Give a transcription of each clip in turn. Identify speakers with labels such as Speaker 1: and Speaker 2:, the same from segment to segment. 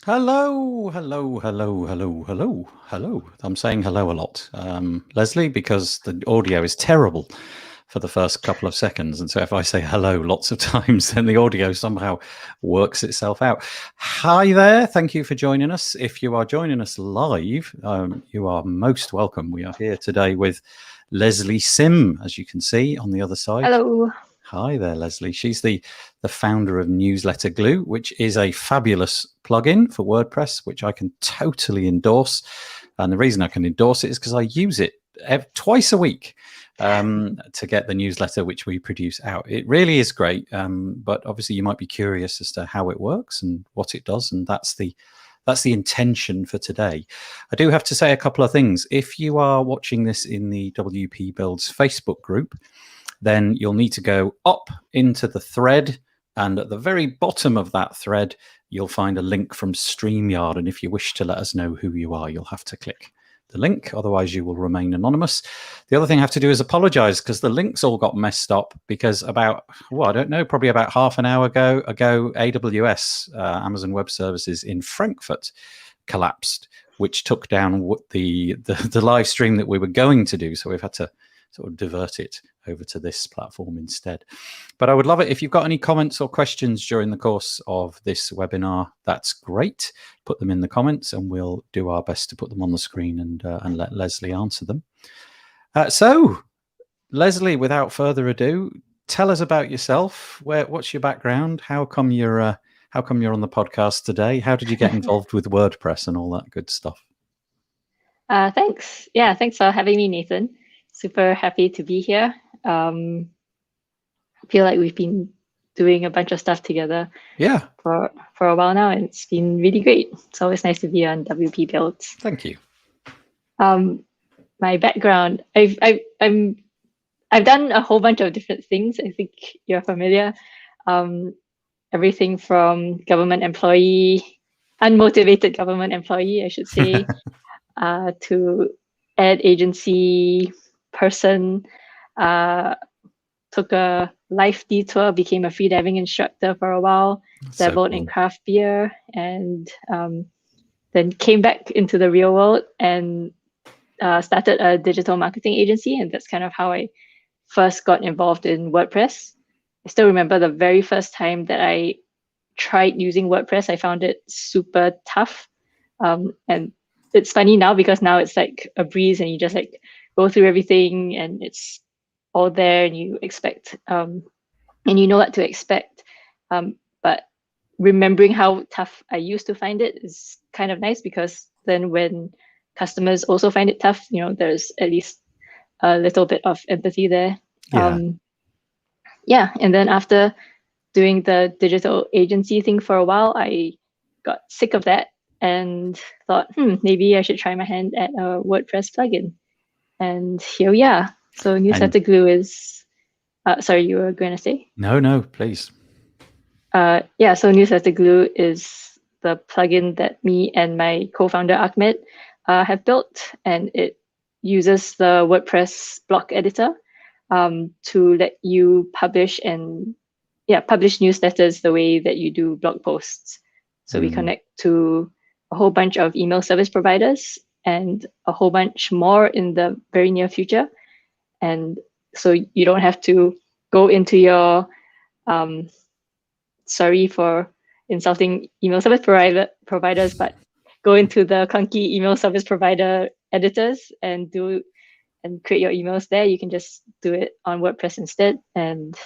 Speaker 1: Hello, hello, hello, hello, hello, hello. I'm saying hello a lot, Lesley, because the audio is terrible for the first couple of seconds. And so if I say hello lots of times, then the audio somehow works itself out. Hi there. Thank you for joining us. If you are joining us live, you are most welcome. We are here today with Lesley Sim, as you can see on the other side.
Speaker 2: Hello.
Speaker 1: Hi there, Lesley. She's the founder of Newsletter Glue, which is a fabulous plugin for WordPress, which I can totally endorse. And the reason I can endorse it is because I use it twice a week to get the newsletter which we produce out. It really is great, but obviously you might be curious as to how it works and what it does, and that's the intention for today. I do have to say a couple of things. If you are watching this in the WP Builds Facebook group, then you'll need to go up into the thread, and at the very bottom of that thread you'll find a link from StreamYard, and if you wish to let us know who you are, you'll have to click the link, otherwise you will remain anonymous. The other thing I have to do is apologize, because the links all got messed up because about, well, I don't know, probably about half an hour ago AWS, Amazon Web Services in Frankfurt, collapsed, which took down the live stream that we were going to do, so we've had to sort of divert it over to this platform instead. But I would love it if you've got any comments or questions during the course of this webinar. That's great. Put them in the comments and we'll do our best to put them on the screen and let Lesley answer them. So, Lesley, without further ado, tell us about yourself. What's your background? How come you're on the podcast today? How did you get involved with WordPress and all that good stuff?
Speaker 2: Thanks. Yeah, thanks for having me, Nathan. Super happy to be here. I feel like we've been doing a bunch of stuff together for a while now, and it's been really great. It's always nice to be on WP Builds.
Speaker 1: Thank you.
Speaker 2: My background, I've done a whole bunch of different things. I think you're familiar. Everything from government employee, unmotivated government employee, I should say, to ad agency person, took a life detour, became a freediving instructor for a while, dabbled in craft beer, and then came back into the real world and started a digital marketing agency. And that's kind of how I first got involved in WordPress. I still remember the very first time that I tried using WordPress. I found it super tough. And it's funny now because now it's like a breeze and you just like go through everything and it's all there and you expect and you know what to expect. But remembering how tough I used to find it is kind of nice, because then when customers also find it tough, you know, there's at least a little bit of empathy there. And then after doing the digital agency thing for a while, I got sick of that and thought, maybe I should try my hand at a WordPress plugin. And here we are. So Newsletter Glue is, sorry, you were going to say?
Speaker 1: No, please.
Speaker 2: So Newsletter Glue is the plugin that me and my co-founder Ahmed have built, and it uses the WordPress Block Editor to let you publish newsletters the way that you do blog posts. So we connect to a whole bunch of email service providers and a whole bunch more in the very near future. And so you don't have to go into your, sorry for insulting email service providers, but go into the clunky email service provider editors and create your emails there. You can just do it on WordPress instead. And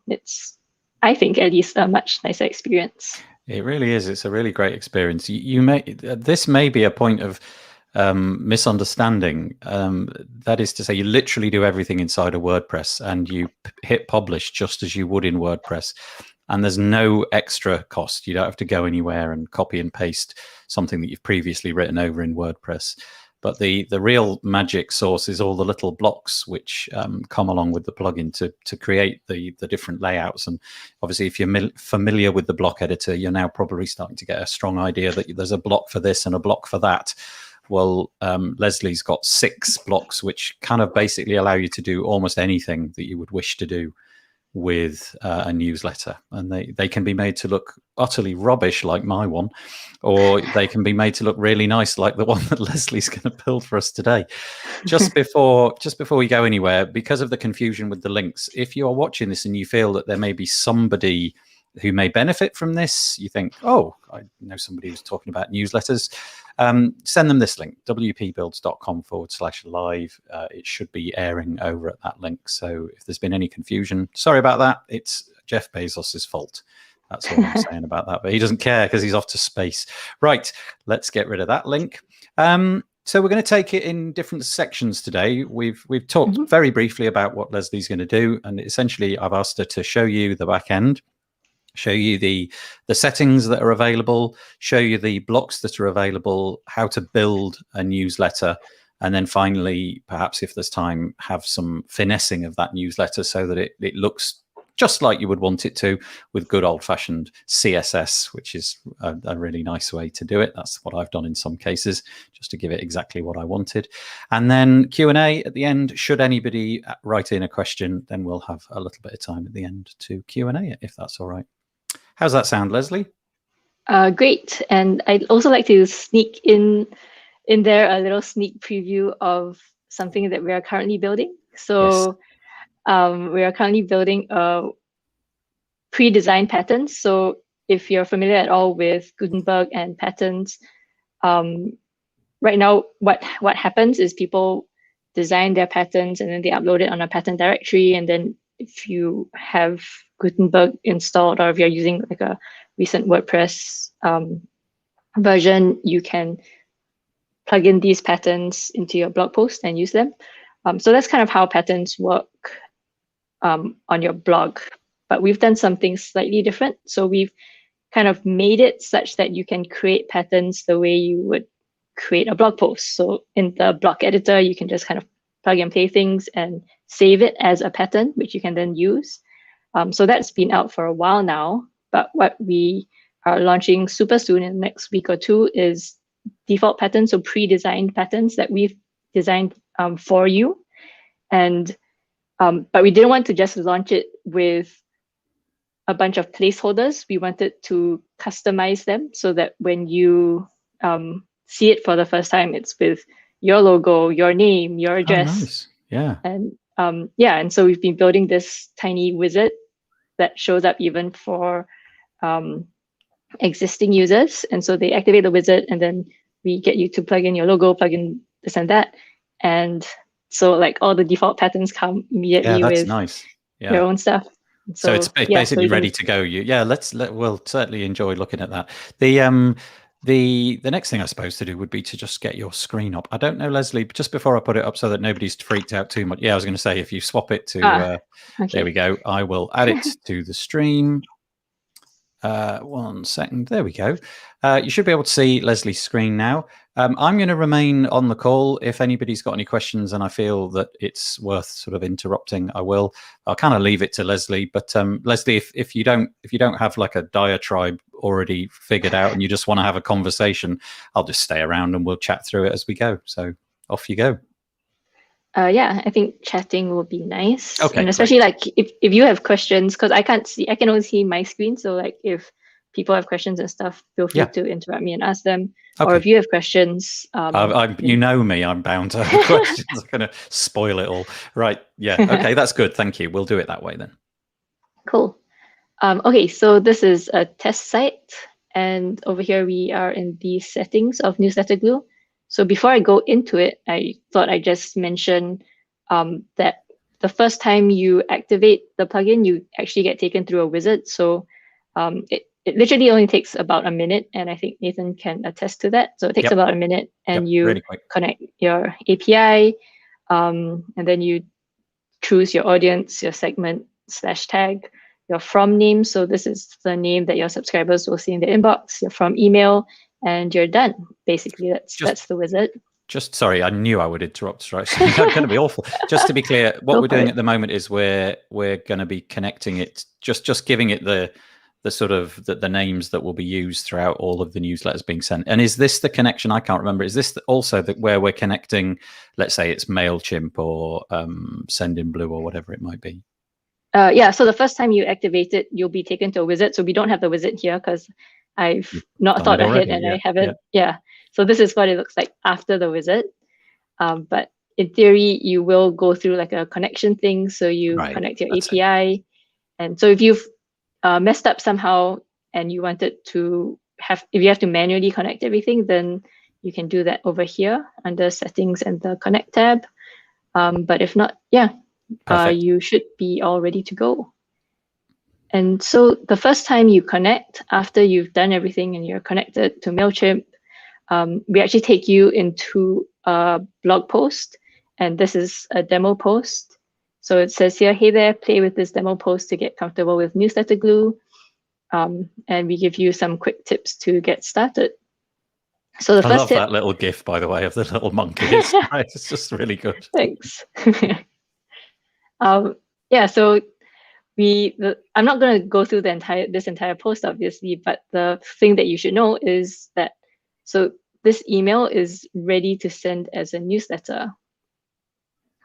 Speaker 2: it's, I think, at least a much nicer experience.
Speaker 1: It really is. It's a really great experience. This may be a point of misunderstanding. That is to say, you literally do everything inside of WordPress and you hit publish just as you would in WordPress. And there's no extra cost. You don't have to go anywhere and copy and paste something that you've previously written over in WordPress. But the real magic source is all the little blocks which come along with the plugin to create the different layouts. And obviously, if you're familiar with the block editor, you're now probably starting to get a strong idea that there's a block for this and a block for that. Well, Lesley's got 6 blocks which kind of basically allow you to do almost anything that you would wish to do with a newsletter, and they can be made to look utterly rubbish like my one, or they can be made to look really nice like the one that Lesley's going to build for us today. Just before we go anywhere, because of the confusion with the links, if you are watching this and you feel that there may be somebody who may benefit from this, you think, oh, I know somebody who's talking about newsletters, send them this link, wpbuilds.com/live. It should be airing over at that link. So if there's been any confusion, sorry about that. It's Jeff Bezos's fault. That's all I'm saying about that. But he doesn't care because he's off to space. Right, let's get rid of that link. So we're going to take it in different sections today. We've talked very briefly about what Lesley's going to do. And essentially, I've asked her to show you the back end, show you the settings that are available, show you the blocks that are available, how to build a newsletter, and then finally, perhaps if there's time, have some finessing of that newsletter so that it looks just like you would want it to, with good old-fashioned CSS, which is a really nice way to do it. That's what I've done in some cases, just to give it exactly what I wanted. And then Q&A at the end. Should anybody write in a question, then we'll have a little bit of time at the end to Q&A it, if that's all right. How's that sound, Lesley?
Speaker 2: Great. And I'd also like to sneak in there a little sneak preview of something that we are currently building. So yes. We are currently building a pre-designed patterns. So if you're familiar at all with Gutenberg and patterns, right now what happens is people design their patterns and then they upload it on a pattern directory. And then if you have Gutenberg installed, or if you're using like a recent WordPress version, you can plug in these patterns into your blog post and use them. So that's kind of how patterns work on your blog. But we've done something slightly different. So we've kind of made it such that you can create patterns the way you would create a blog post. So in the block editor, you can just kind of plug and play things and save it as a pattern, which you can then use. So that's been out for a while now. But what we are launching super soon in the next week or two is default patterns, so pre-designed patterns that we've designed for you. And but we didn't want to just launch it with a bunch of placeholders. We wanted to customize them so that when you see it for the first time, it's with your logo, your name, your address.
Speaker 1: Oh, nice. Yeah.
Speaker 2: And and so we've been building this tiny wizard that shows up even for existing users. And so they activate the wizard, and then we get you to plug in your logo, plug in this and that. And so like all the default patterns come immediately with
Speaker 1: nice.
Speaker 2: your own stuff.
Speaker 1: So it's basically ready to go. We'll certainly enjoy looking at that. The next thing I suppose to do would be to just get your screen up. I don't know, Lesley, just before I put it up so that nobody's freaked out too much. Yeah, I was going to say, if you swap it to,
Speaker 2: okay.
Speaker 1: There we go. I will add it to the stream. 1 second. There we go. You should be able to see Lesley's screen now. I'm going to remain on the call. If anybody's got any questions and I feel that it's worth sort of interrupting, I will. I'll kind of leave it to Lesley. But Lesley, if you don't have like a diatribe already figured out and you just want to have a conversation, I'll just stay around and we'll chat through it as we go. So off you go.
Speaker 2: Yeah, I think chatting will be nice.
Speaker 1: Okay,
Speaker 2: and especially like if you have questions, because I can only see my screen. So like if people have questions and stuff, feel free to interrupt me and ask them. Okay. Or if you have questions,
Speaker 1: you know me, I'm bound to have questions. I'm going to spoil it all. Right. Yeah. Okay, that's good. Thank you. We'll do it that way then.
Speaker 2: Cool. Okay, so this is a test site. And over here we are in the settings of Newsletter Glue. So before I go into it, I thought I'd just mention that the first time you activate the plugin, you actually get taken through a wizard. So it literally only takes about a minute, and I think Nathan can attest to that. So it takes about a minute, and you really connect your API, and then you choose your audience, your segment /tag, your from name. So this is the name that your subscribers will see in the inbox, your from email, and you're done. Basically, that's the wizard.
Speaker 1: Just sorry, I knew I would interrupt. Right, so it's going to be awful. Just to be clear, what we're doing at the moment is we're going to be connecting it, just giving it the sort of the names that will be used throughout all of the newsletters being sent. And is this the connection? I can't remember. Is this also where we're connecting? Let's say it's MailChimp or Sendinblue or whatever it might be.
Speaker 2: Yeah, so the first time you activate it, you'll be taken to a wizard. So we don't have the wizard here because I've not thought ahead and I haven't. Yeah. So this is what it looks like after the wizard. But in theory, you will go through like a connection thing. So you connect your API. And so if you've messed up somehow and you wanted to if you have to manually connect everything, then you can do that over here under settings and the connect tab. But if not, yeah, you should be all ready to go. And so the first time you connect, after you've done everything and you're connected to MailChimp, we actually take you into a blog post. And this is a demo post. So it says here, hey there, play with this demo post to get comfortable with Newsletter Glue. And we give you some quick tips to get started. So the
Speaker 1: I
Speaker 2: first
Speaker 1: love
Speaker 2: tip,
Speaker 1: that little GIF, by the way, of the little monkey. It's just really good.
Speaker 2: Thanks. Yeah, so I'm not going to go through this entire post, obviously, but the thing that you should know is that this email is ready to send as a newsletter.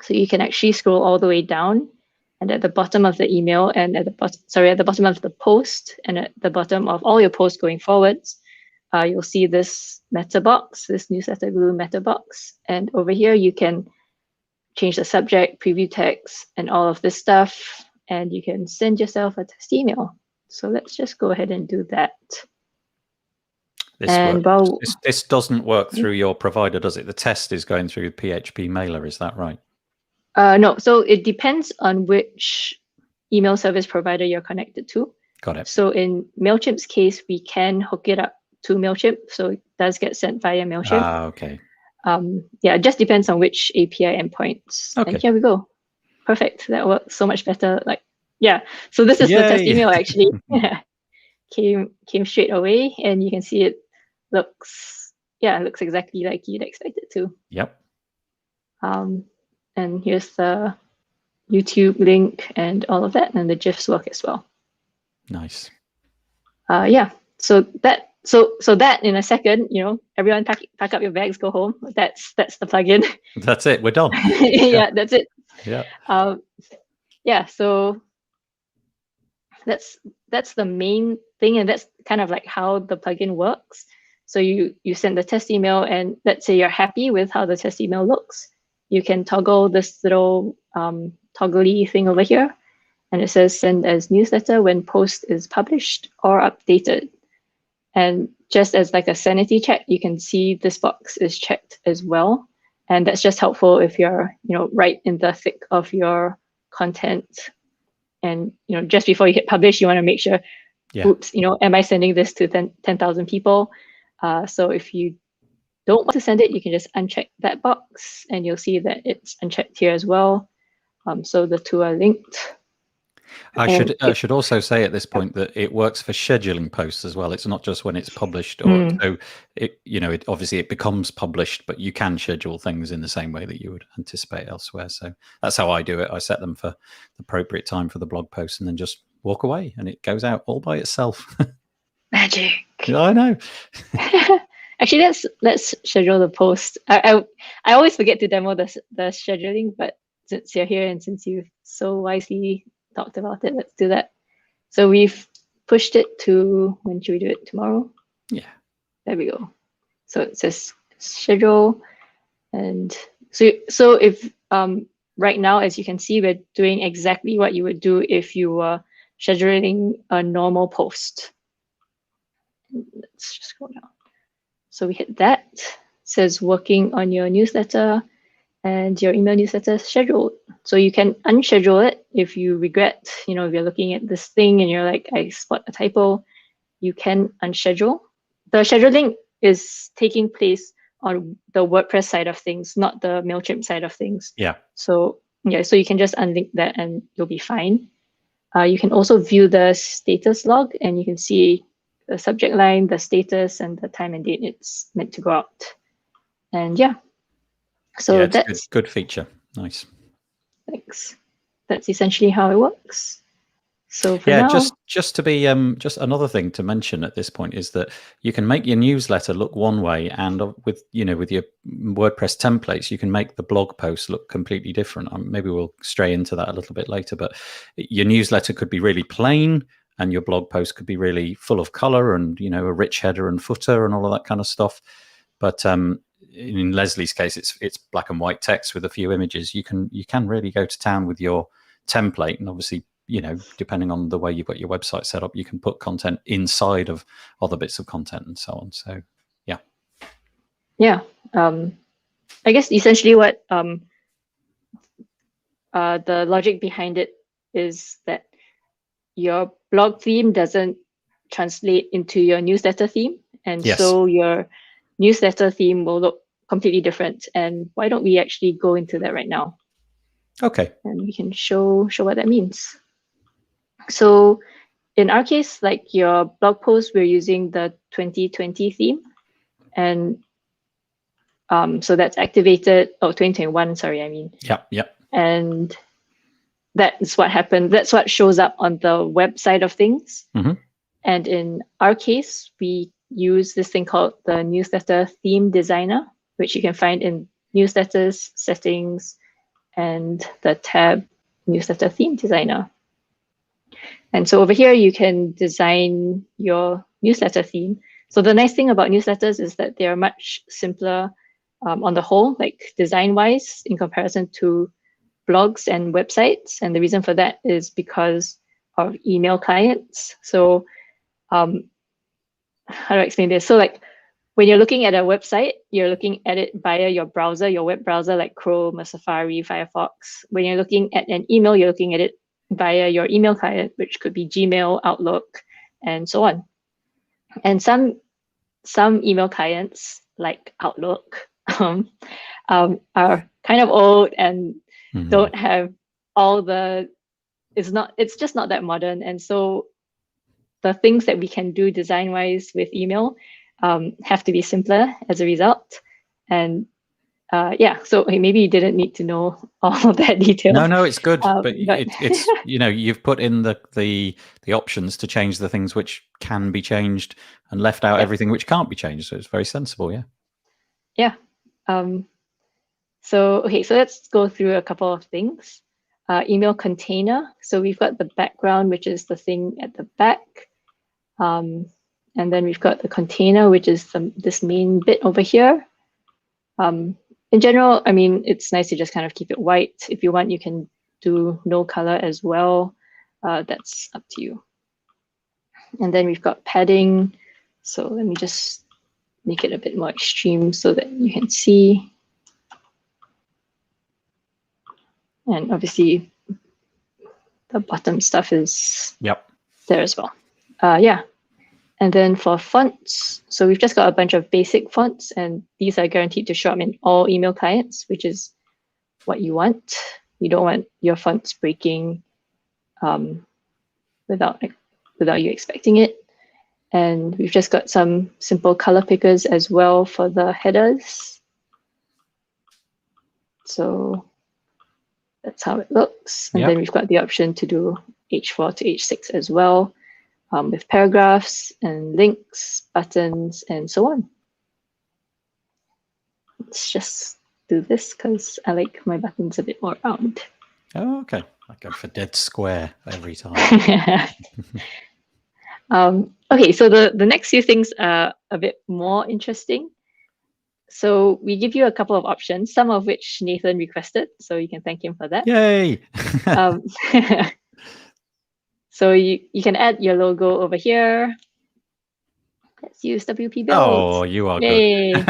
Speaker 2: So you can actually scroll all the way down, and at the bottom of the email and at the bottom of the post and at the bottom of all your posts going forwards, you'll see this meta box, this Newsletter Glue meta box. And over here, you can change the subject, preview text, and all of this stuff. And you can send yourself a test email. So let's just go ahead and do that.
Speaker 1: This doesn't work through your provider, does it? The test is going through PHP Mailer, is that right?
Speaker 2: No, so it depends on which email service provider you're connected to.
Speaker 1: Got it.
Speaker 2: So in MailChimp's case, we can hook it up to MailChimp. So it does get sent via MailChimp.
Speaker 1: Ah, okay.
Speaker 2: Yeah, it just depends on which API endpoints. Okay. And here we go. Perfect. That works so much better. So this is the test email actually. Came straight away, and you can see it looks exactly like you'd expect it to.
Speaker 1: Yep.
Speaker 2: And here's the YouTube link and all of that, and the GIFs work as well.
Speaker 1: Nice.
Speaker 2: Yeah. So that in a second, everyone pack up your bags, go home. That's the plugin.
Speaker 1: That's it. We're done.
Speaker 2: Yeah, that's it.
Speaker 1: Yeah.
Speaker 2: Yeah. So that's the main thing, and that's kind of like how the plugin works. So you send the test email, and let's say you're happy with how the test email looks. You can toggle this little toggly thing over here, and it says send as newsletter when post is published or updated. And just as like a sanity check, you can see this box is checked as well. And that's just helpful if you're, right in the thick of your content. And, just before you hit publish, you want to make sure, oops, am I sending this to 10,000 people? So if you don't want to send it, you can just uncheck that box, and you'll see that it's unchecked here as well. So the two are linked.
Speaker 1: I should also say at this point that it works for scheduling posts as well. It's not just when it's published, so it obviously it becomes published, but you can schedule things in the same way that you would anticipate elsewhere. So that's how I do it. I set them for the appropriate time for the blog post, and then just walk away, and it goes out all by itself.
Speaker 2: Magic.
Speaker 1: I know.
Speaker 2: Actually, let's schedule the post. I always forget to demo the scheduling, but since you're here and since you've so wisely talked about it, let's do that. So we've pushed it to, when should we do it? Tomorrow?
Speaker 1: Yeah.
Speaker 2: There we go. So it says schedule. And so if right now, as you can see, we're doing exactly what you would do if you were scheduling a normal post. Let's just go down. So we hit that. It says working on your newsletter, and your email newsletter is scheduled. So you can unschedule it if you regret, if you're looking at this thing and you're like, I spot a typo, you can unschedule. The scheduling is taking place on the WordPress side of things, not the MailChimp side of things.
Speaker 1: Yeah.
Speaker 2: So you can just unlink that and you'll be fine. You can also view the status log, and you can see the subject line, the status, and the time and date it's meant to go out. And so that's
Speaker 1: good feature. Nice.
Speaker 2: Thanks. That's essentially how it works. So for now,
Speaker 1: just to be just another thing to mention at this point is that you can make your newsletter look one way, and with with your WordPress templates, you can make the blog post look completely different. Maybe we'll stray into that a little bit later, but your newsletter could be really plain, and your blog post could be really full of color and a rich header and footer and all of that kind of stuff. But in Lesley's case, it's black and white text with a few images. You can really go to town with your template, and obviously, depending on the way you've got your website set up, you can put content inside of other bits of content and so on. So, yeah.
Speaker 2: Yeah. I guess essentially what the logic behind it is that your blog theme doesn't translate into your newsletter theme. And so your newsletter theme will look completely different. And why don't we actually go into that right now?
Speaker 1: Okay.
Speaker 2: And we can show what that means. So in our case, like your blog post, we're using the 2020 theme. And so that's activated, 2021, sorry, I mean.
Speaker 1: Yep.
Speaker 2: And that's what happened. That's what shows up on the website of things.
Speaker 1: Mm-hmm.
Speaker 2: And in our case, we use this thing called the Newsletter Theme Designer, which you can find in Newsletters, Settings, and the tab Newsletter Theme Designer. And so over here, you can design your newsletter theme. So the nice thing about newsletters is that they are much simpler on the whole, like design-wise, in comparison to blogs and websites. And the reason for that is because of email clients. So how do I explain this? So like when you're looking at a website, you're looking at it via your browser, your web browser, like Chrome or Safari, Firefox. When you're looking at an email, you're looking at it via your email client, which could be Gmail, Outlook, and so on. And some email clients, like Outlook, are kind of old and don't have all the, it's just not that modern. And so the things that we can do design-wise with email have to be simpler as a result. And so maybe you didn't need to know all of that detail.
Speaker 1: No, it's good, but it's you've put in the options to change the things which can be changed and left out everything which can't be changed. So it's very sensible, yeah.
Speaker 2: Yeah. So let's go through a couple of things. Email container. So we've got the background, which is the thing at the back. And then we've got the container, which is this main bit over here. In general, I mean, it's nice to just kind of keep it white. If you want, you can do no color as well. That's up to you. And then we've got padding. So let me just make it a bit more extreme so that you can see. And obviously, the bottom stuff is there as well. And then for fonts, so we've just got a bunch of basic fonts, and these are guaranteed to show up in all email clients, which is what you want. You don't want your fonts breaking without you expecting it. And we've just got some simple color pickers as well for the headers. So that's how it looks. And then we've got the option to do H4 to H6 as well. With paragraphs and links, buttons, and so on. Let's just do this because I like my buttons a bit more round.
Speaker 1: Oh, okay. I go for dead square every time.
Speaker 2: Okay, so the next few things are a bit more interesting. So we give you a couple of options, some of which Nathan requested, so you can thank him for that.
Speaker 1: Yay!
Speaker 2: So you can add your logo over here. Let's use WP Build.
Speaker 1: Oh, you are good.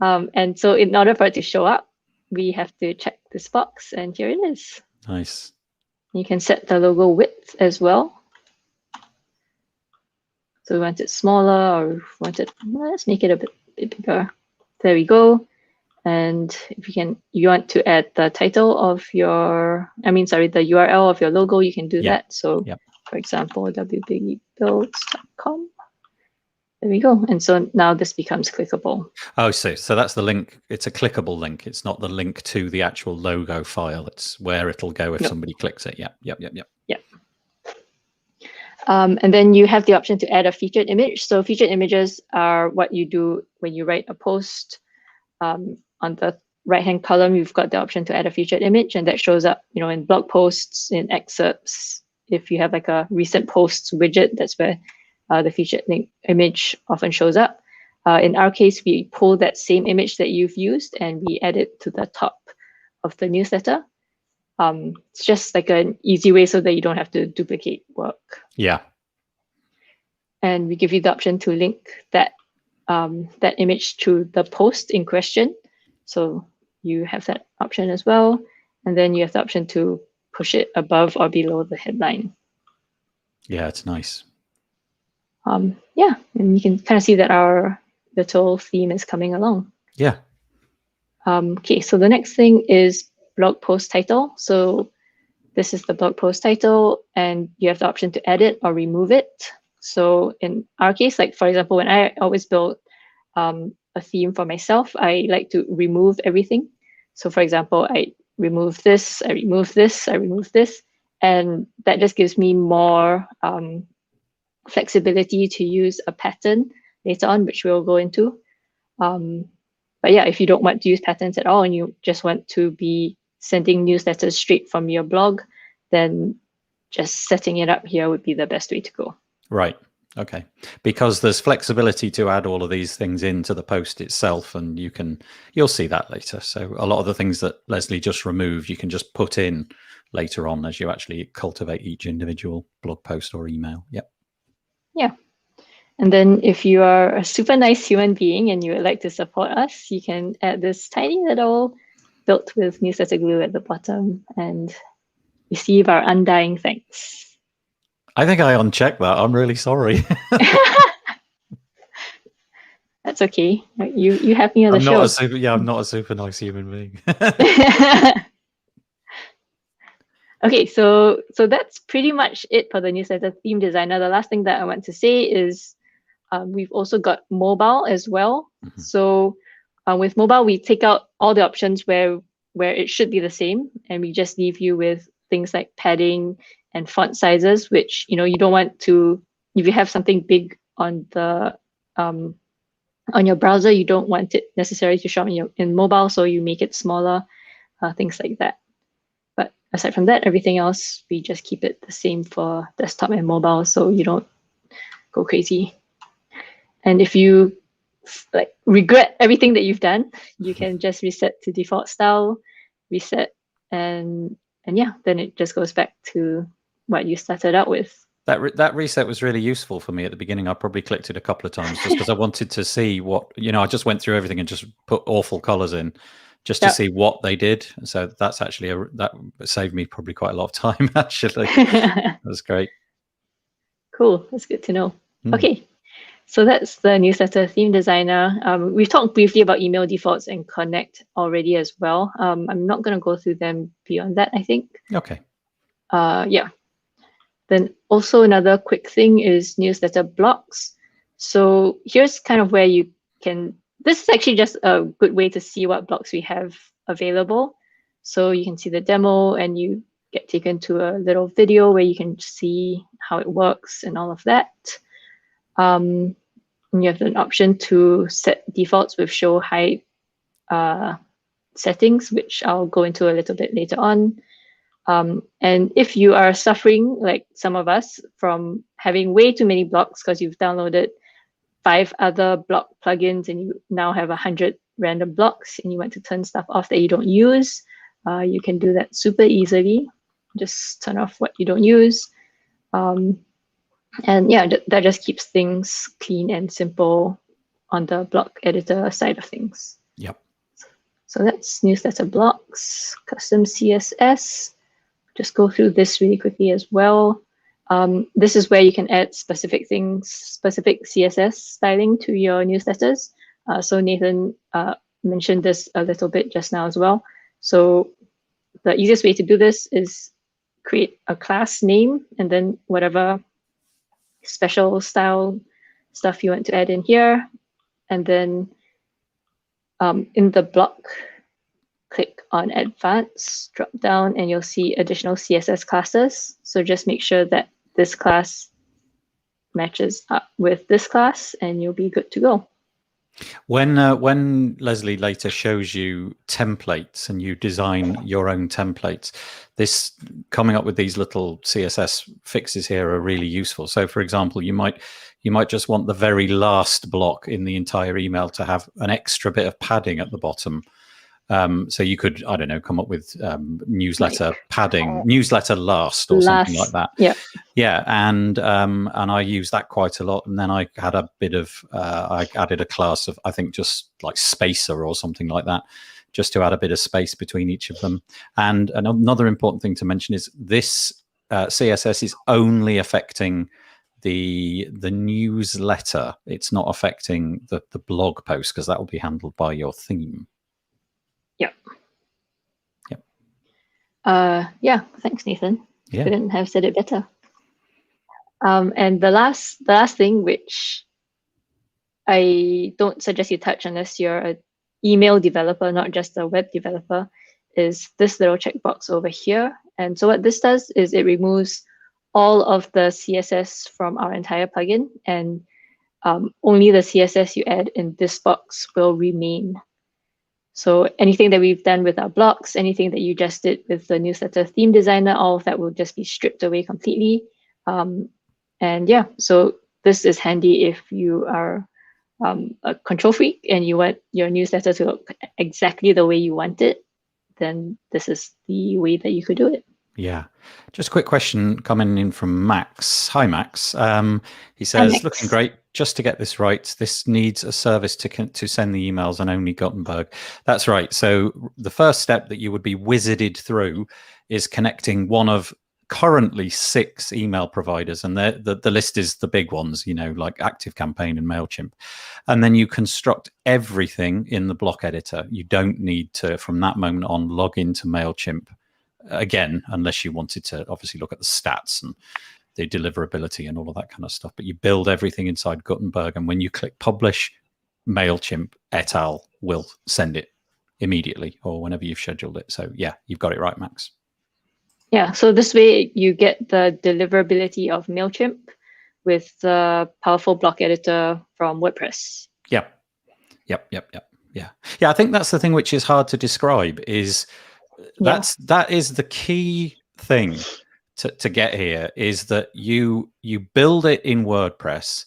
Speaker 2: And so in order for it to show up, we have to check this box, and here it is.
Speaker 1: Nice.
Speaker 2: You can set the logo width as well. So we want it smaller, or let's make it a bit bigger. There we go. And if you want to add the title of the URL of your logo, you can do that. So for example, wbbuilds.com. There we go. And so now this becomes clickable.
Speaker 1: Oh, so that's the link. It's a clickable link. It's not the link to the actual logo file. It's where it'll go if somebody clicks it. Yep.
Speaker 2: Yeah. And then you have the option to add a featured image. So featured images are what you do when you write a post. On the right-hand column, you've got the option to add a featured image, and that shows up, in blog posts, in excerpts. If you have like a recent posts widget, that's where the featured image often shows up. In our case, we pull that same image that you've used and we add it to the top of the newsletter. It's just like an easy way so that you don't have to duplicate work.
Speaker 1: Yeah.
Speaker 2: And we give you the option to link that that image to the post in question. So you have that option as well. And then you have the option to push it above or below the headline.
Speaker 1: Yeah, it's nice.
Speaker 2: Yeah, and you can kind of see that our little theme is coming along.
Speaker 1: Yeah.
Speaker 2: Okay, so the next thing is blog post title. So this is the blog post title, and you have the option to edit or remove it. So in our case, like for example, when I always build a theme for myself, I like to remove everything. So for example, I remove this, I remove this, I remove this, and that just gives me more flexibility to use a pattern later on, which we'll go into. But yeah, if you don't want to use patterns at all and you just want to be sending newsletters straight from your blog, then just setting it up here would be the best way to go.
Speaker 1: Right. Okay. Because there's flexibility to add all of these things into the post itself, and you'll see that later. So a lot of the things that Lesley just removed, you can just put in later on as you actually cultivate each individual blog post or email. Yep.
Speaker 2: Yeah. And then if you are a super nice human being and you would like to support us, you can add this tiny little built with Newsletter Glue at the bottom and receive our undying thanks.
Speaker 1: I think I unchecked that. I'm really sorry.
Speaker 2: That's okay. You have me on the show.
Speaker 1: I'm not a super nice human being.
Speaker 2: Okay, so that's pretty much it for the newsletter theme designer. The last thing that I want to say is we've also got mobile as well. Mm-hmm. So with mobile, we take out all the options where it should be the same, and we just leave you with things like padding and font sizes, which you don't want to. If you have something big on the on your browser, you don't want it necessarily to show up in mobile, so you make it smaller, things like that. But aside from that, everything else, we just keep it the same for desktop and mobile, so you don't go crazy. And if you regret everything that you've done, you can just reset to default style, reset, and yeah, then it just goes back to what you started out with.
Speaker 1: That reset was really useful for me at the beginning. I probably clicked it a couple of times just because I wanted to see what, I just went through everything and just put awful colors in just to see what they did. So that's actually, that saved me probably quite a lot of time, actually. That was great.
Speaker 2: Cool. That's good to know. Okay. So that's the newsletter theme designer. We've talked briefly about email defaults and connect already as well. I'm not going to go through them beyond that, I think.
Speaker 1: Okay.
Speaker 2: Yeah. Then also another quick thing is newsletter blocks. So here's kind of where you can, this is actually just a good way to see what blocks we have available. So you can see the demo and you get taken to a little video where you can see how it works and all of that. And you have an option to set defaults with show hide settings, which I'll go into a little bit later on. And if you are suffering, like some of us, from having way too many blocks because you've downloaded 5 other block plugins and you now have 100 random blocks and you want to turn stuff off that you don't use, you can do that super easily. Just turn off what you don't use. And yeah, that just keeps things clean and simple on the block editor side of things.
Speaker 1: Yep.
Speaker 2: So that's newsletter blocks, custom CSS. Just go through this really quickly as well. This is where you can add specific things, specific CSS styling to your newsletters. So Nathan mentioned this a little bit just now as well. So the easiest way to do this is create a class name and then whatever special style stuff you want to add in here. And then in the block, click on Advanced, drop down, and you'll see additional CSS classes. So just make sure that this class matches up with this class, and you'll be good to go.
Speaker 1: When Lesley later shows you templates and you design your own templates, this coming up with these little CSS fixes here are really useful. So, for example, you might just want the very last block in the entire email to have an extra bit of padding at the bottom. So you could, I don't know, come up with newsletter padding, newsletter last, or something like that.
Speaker 2: Yeah,
Speaker 1: yeah, and I use that quite a lot. And then I had a bit of, I added a class of, I think, just like spacer or something like that, just to add a bit of space between each of them. And another important thing to mention is this CSS is only affecting the newsletter. It's not affecting the blog post, because that will be handled by your theme.
Speaker 2: Yep.
Speaker 1: Yep.
Speaker 2: Yeah. Thanks, Nathan.
Speaker 1: Yeah.
Speaker 2: Couldn't have said it better. And the last thing, which I don't suggest you touch unless you're an email developer, not just a web developer, is this little checkbox over here. And so what this does is it removes all of the CSS from our entire plugin, and only the CSS you add in this box will remain. So anything that we've done with our blocks, anything that you just did with the newsletter theme designer, all of that will just be stripped away completely. And yeah, so this is handy if you are a control freak and you want your newsletter to look exactly the way you want it, then this is the way that you could do it.
Speaker 1: Yeah. Just a quick question coming in from Max. Hi, Max. He says,
Speaker 2: Max.
Speaker 1: Looking great. Just to get this right, this needs a service to send the emails and only Gutenberg. That's right. So the first step that you would be wizarded through is connecting one of currently 6 email providers. And the list is the big ones, you know, like ActiveCampaign and MailChimp. And then you construct everything in the block editor. You don't need to, from that moment on, log into MailChimp again, unless you wanted to obviously look at the stats and the deliverability and all of that kind of stuff. But you build everything inside Gutenberg, and when you click publish, MailChimp et al. Will send it immediately or whenever you've scheduled it. So yeah, you've got it right, Max. Yeah,
Speaker 2: so this way you get the deliverability of MailChimp with the powerful block editor from WordPress.
Speaker 1: Yep. Yeah, I think that's the thing which is hard to describe, is that is the key thing to get here, is that you build it in WordPress,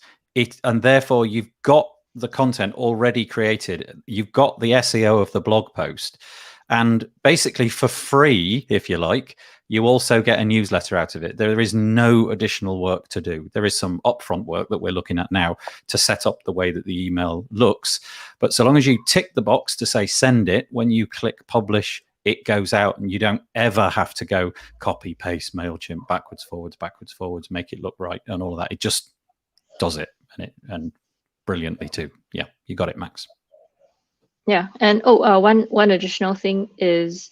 Speaker 1: and therefore you've got the content already created. You've got the SEO of the blog post, and basically for free, if you like, you also get a newsletter out of it. There is no additional work to do. There is some upfront work that we're looking at now to set up the way that the email looks. But so long as you tick the box to say send it, when you click publish, it goes out, and you don't ever have to go copy, paste MailChimp backwards, forwards, make it look right and all of that. It just does it, and brilliantly too. Yeah, you got it, Max.
Speaker 2: Yeah, and one additional thing is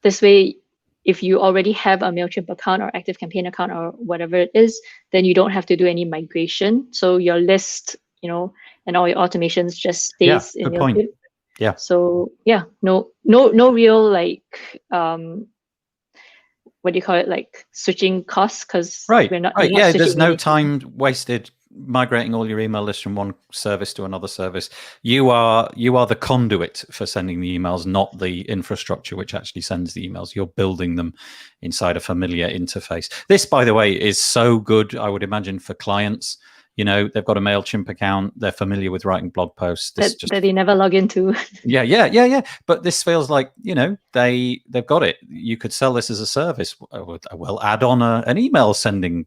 Speaker 2: this way, if you already have a MailChimp account or ActiveCampaign account or whatever it is, then you don't have to do any migration. So your list, you know, and all your automations just stays in MailChimp. Point.
Speaker 1: Yeah.
Speaker 2: So yeah, no real like what do you call it, like switching costs, because
Speaker 1: we're not yeah, there's no time wasted migrating all your email lists from one service to another service. You are the conduit for sending the emails, not the infrastructure which actually sends the emails. You're building them inside a familiar interface. This, by the way, is so good, I would imagine, for clients. You know, they've got a MailChimp account, they're familiar with writing blog posts.
Speaker 2: That they never log into.
Speaker 1: Yeah. But this feels like, you know, they've got it. You could sell this as a service. We'll add on an email sending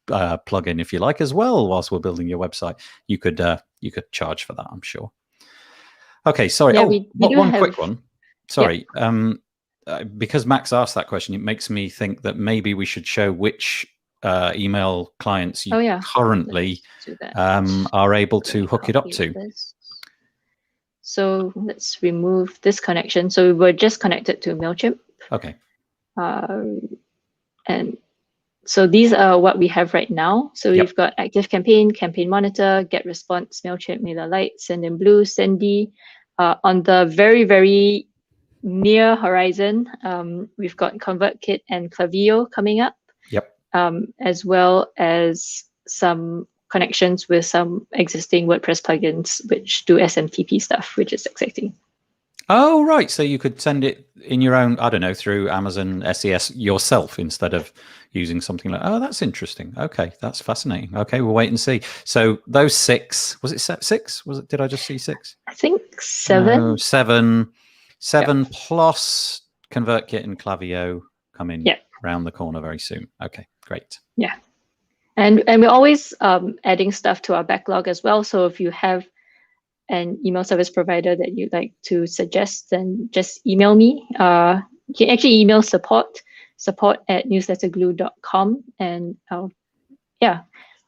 Speaker 1: plugin, if you like, as well, whilst we're building your website. You could charge for that, I'm sure. Okay, sorry.
Speaker 2: Yeah,
Speaker 1: one quick one. Sorry. Yeah. Because Max asked that question, it makes me think that maybe we should show which email clients you currently are able to hook it up to.
Speaker 2: So let's remove this connection. So we're just connected to MailChimp.
Speaker 1: Okay.
Speaker 2: And so these are what we have right now. So we've got ActiveCampaign, Campaign Monitor, Get Response, MailChimp, MailerLite, Sendinblue, Sendy. On the very, very near horizon, we've got ConvertKit and Klaviyo coming up.
Speaker 1: Yep.
Speaker 2: as well as some connections with some existing WordPress plugins which do SMTP stuff, which is exciting.
Speaker 1: Oh, right. So you could send it in your own, I don't know, through Amazon SES yourself instead of using something like, oh, that's interesting. Okay, that's fascinating. Okay, we'll wait and see. So those 6, was it 6? Was it? Did I just see 6?
Speaker 2: I think 7.
Speaker 1: No, 7 plus ConvertKit and Klaviyo coming around the corner very soon. Okay, great.
Speaker 2: Yeah. And we're always adding stuff to our backlog as well. So if you have an email service provider that you'd like to suggest, then just email me. You can actually email support@newsletterglue.com, and I'll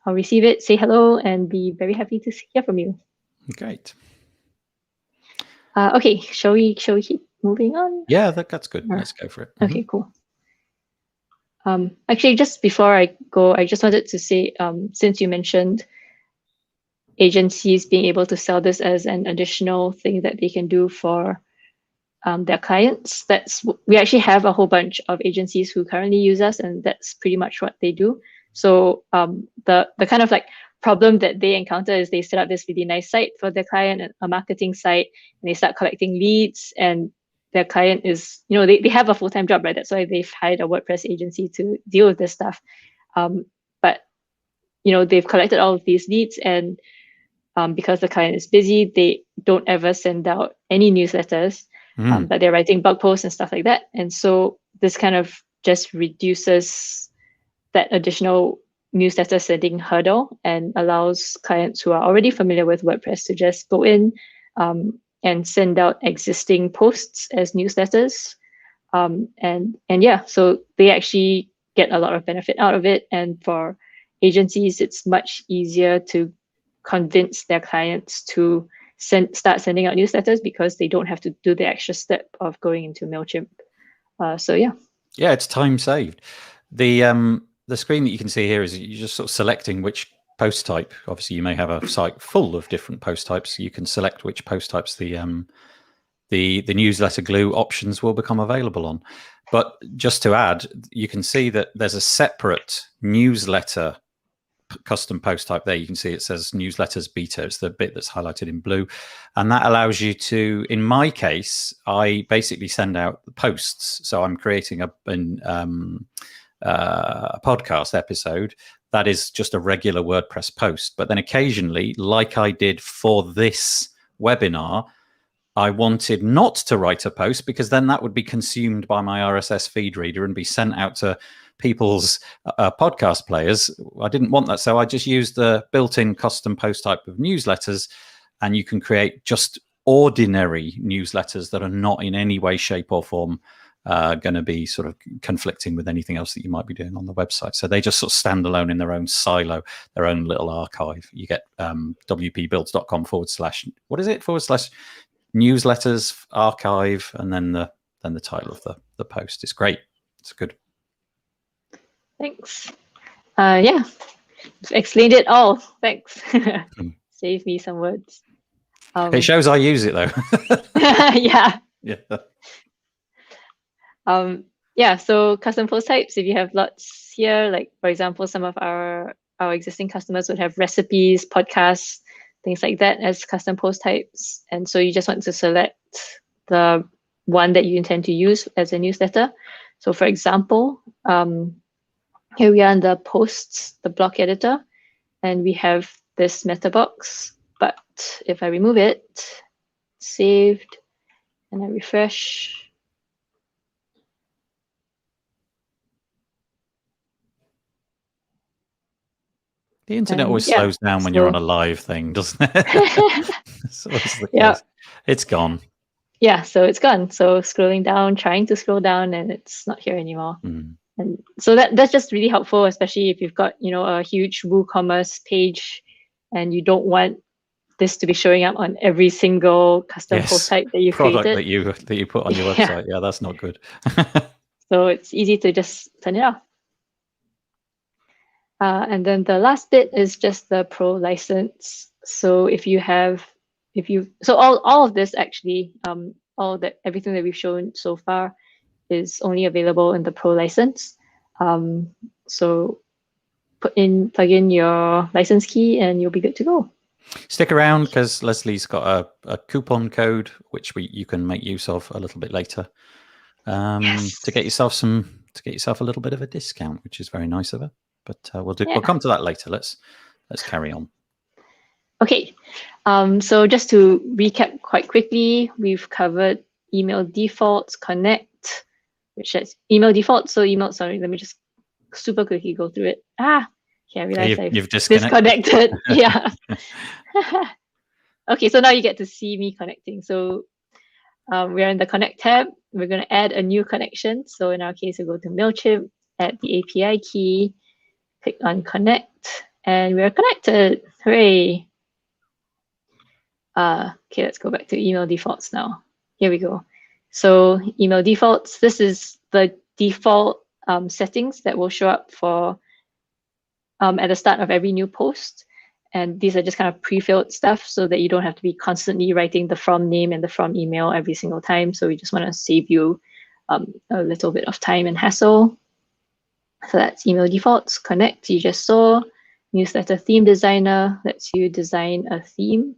Speaker 2: receive it, say hello, and be very happy to hear from you.
Speaker 1: Great.
Speaker 2: Okay, shall we keep moving on?
Speaker 1: Yeah, that's good. Let's go for it.
Speaker 2: Okay, cool. Actually, just before I go, I just wanted to say, since you mentioned agencies being able to sell this as an additional thing that they can do for their clients, we actually have a whole bunch of agencies who currently use us, and that's pretty much what they do. So the kind of like problem that they encounter is they set up this really nice site for their client, a marketing site, and they start collecting leads, and their client is, they have a full-time job, right? That's why they've hired a WordPress agency to deal with this stuff. But they've collected all of these leads, and because the client is busy, they don't ever send out any newsletters, but they're writing blog posts and stuff like that. And so this kind of just reduces that additional newsletter sending hurdle and allows clients who are already familiar with WordPress to just go in and send out existing posts as newsletters. So they actually get a lot of benefit out of it. And for agencies, it's much easier to convince their clients to start sending out newsletters because they don't have to do the extra step of going into MailChimp. Yeah,
Speaker 1: it's time saved. The screen that you can see here is you're just sort of selecting which post type. Obviously, you may have a site full of different post types. You can select which post types the Newsletter Glue options will become available on. But just to add, you can see that there's a separate newsletter custom post type there. You can see it says newsletters beta. It's the bit that's highlighted in blue, and that allows you to, in my case, I basically send out the posts. So I'm creating a podcast episode that is just a regular WordPress post, but then occasionally, like I did for this webinar, I wanted not to write a post because then that would be consumed by my RSS feed reader and be sent out to people's podcast players. I didn't want that, so I just used the built-in custom post type of newsletters, and you can create just ordinary newsletters that are not in any way, shape, or form going to be sort of conflicting with anything else that you might be doing on the website. So they just sort of stand alone in their own silo, their own little archive. You get wpbuilds.com /newsletters archive, and then the title of the post. It's great. It's good.
Speaker 2: Thanks. You've explained it all. Thanks. Save me some words.
Speaker 1: It shows I use it though.
Speaker 2: Yeah. So custom post types, if you have lots here, like for example, some of our existing customers would have recipes, podcasts, things like that as custom post types. And so you just want to select the one that you intend to use as a newsletter. So for example, here we are in the posts, the block editor, and we have this meta box. But if I remove it, saved, and I refresh,
Speaker 1: the internet always slows down when you're on a live thing, doesn't it? It's gone.
Speaker 2: Yeah, so it's gone. So scrolling down, trying to scroll down, and it's not here anymore. And so that's just really helpful, especially if you've got a huge WooCommerce page and you don't want this to be showing up on every single custom post type that you
Speaker 1: created.
Speaker 2: Product
Speaker 1: that you put on your website. Yeah, that's not good.
Speaker 2: So it's easy to just turn it off. And then the last bit is just the pro license. So all of this actually, everything that we've shown so far is only available in the pro license. So plug in your license key and you'll be good to go.
Speaker 1: Stick around because Lesley's got a coupon code which you can make use of a little bit later to get yourself a little bit of a discount, which is very nice of her. But we'll come to that later. Let's carry on.
Speaker 2: Okay, so just to recap quite quickly, we've covered email defaults, connect, which is email defaults. So sorry, let me just super quickly go through it. I realized I've disconnected. Yeah. Okay, so now you get to see me connecting. So we're in the connect tab. We're going to add a new connection. So in our case, we go to MailChimp, add the API key, click on connect, and we're connected. Hooray. Okay, let's go back to email defaults now. Here we go. So email defaults, this is the default settings that will show up for at the start of every new post. And these are just kind of pre-filled stuff so that you don't have to be constantly writing the from name and the from email every single time. So we just want to save you a little bit of time and hassle. So that's email defaults. Connect, you just saw. Newsletter theme designer lets you design a theme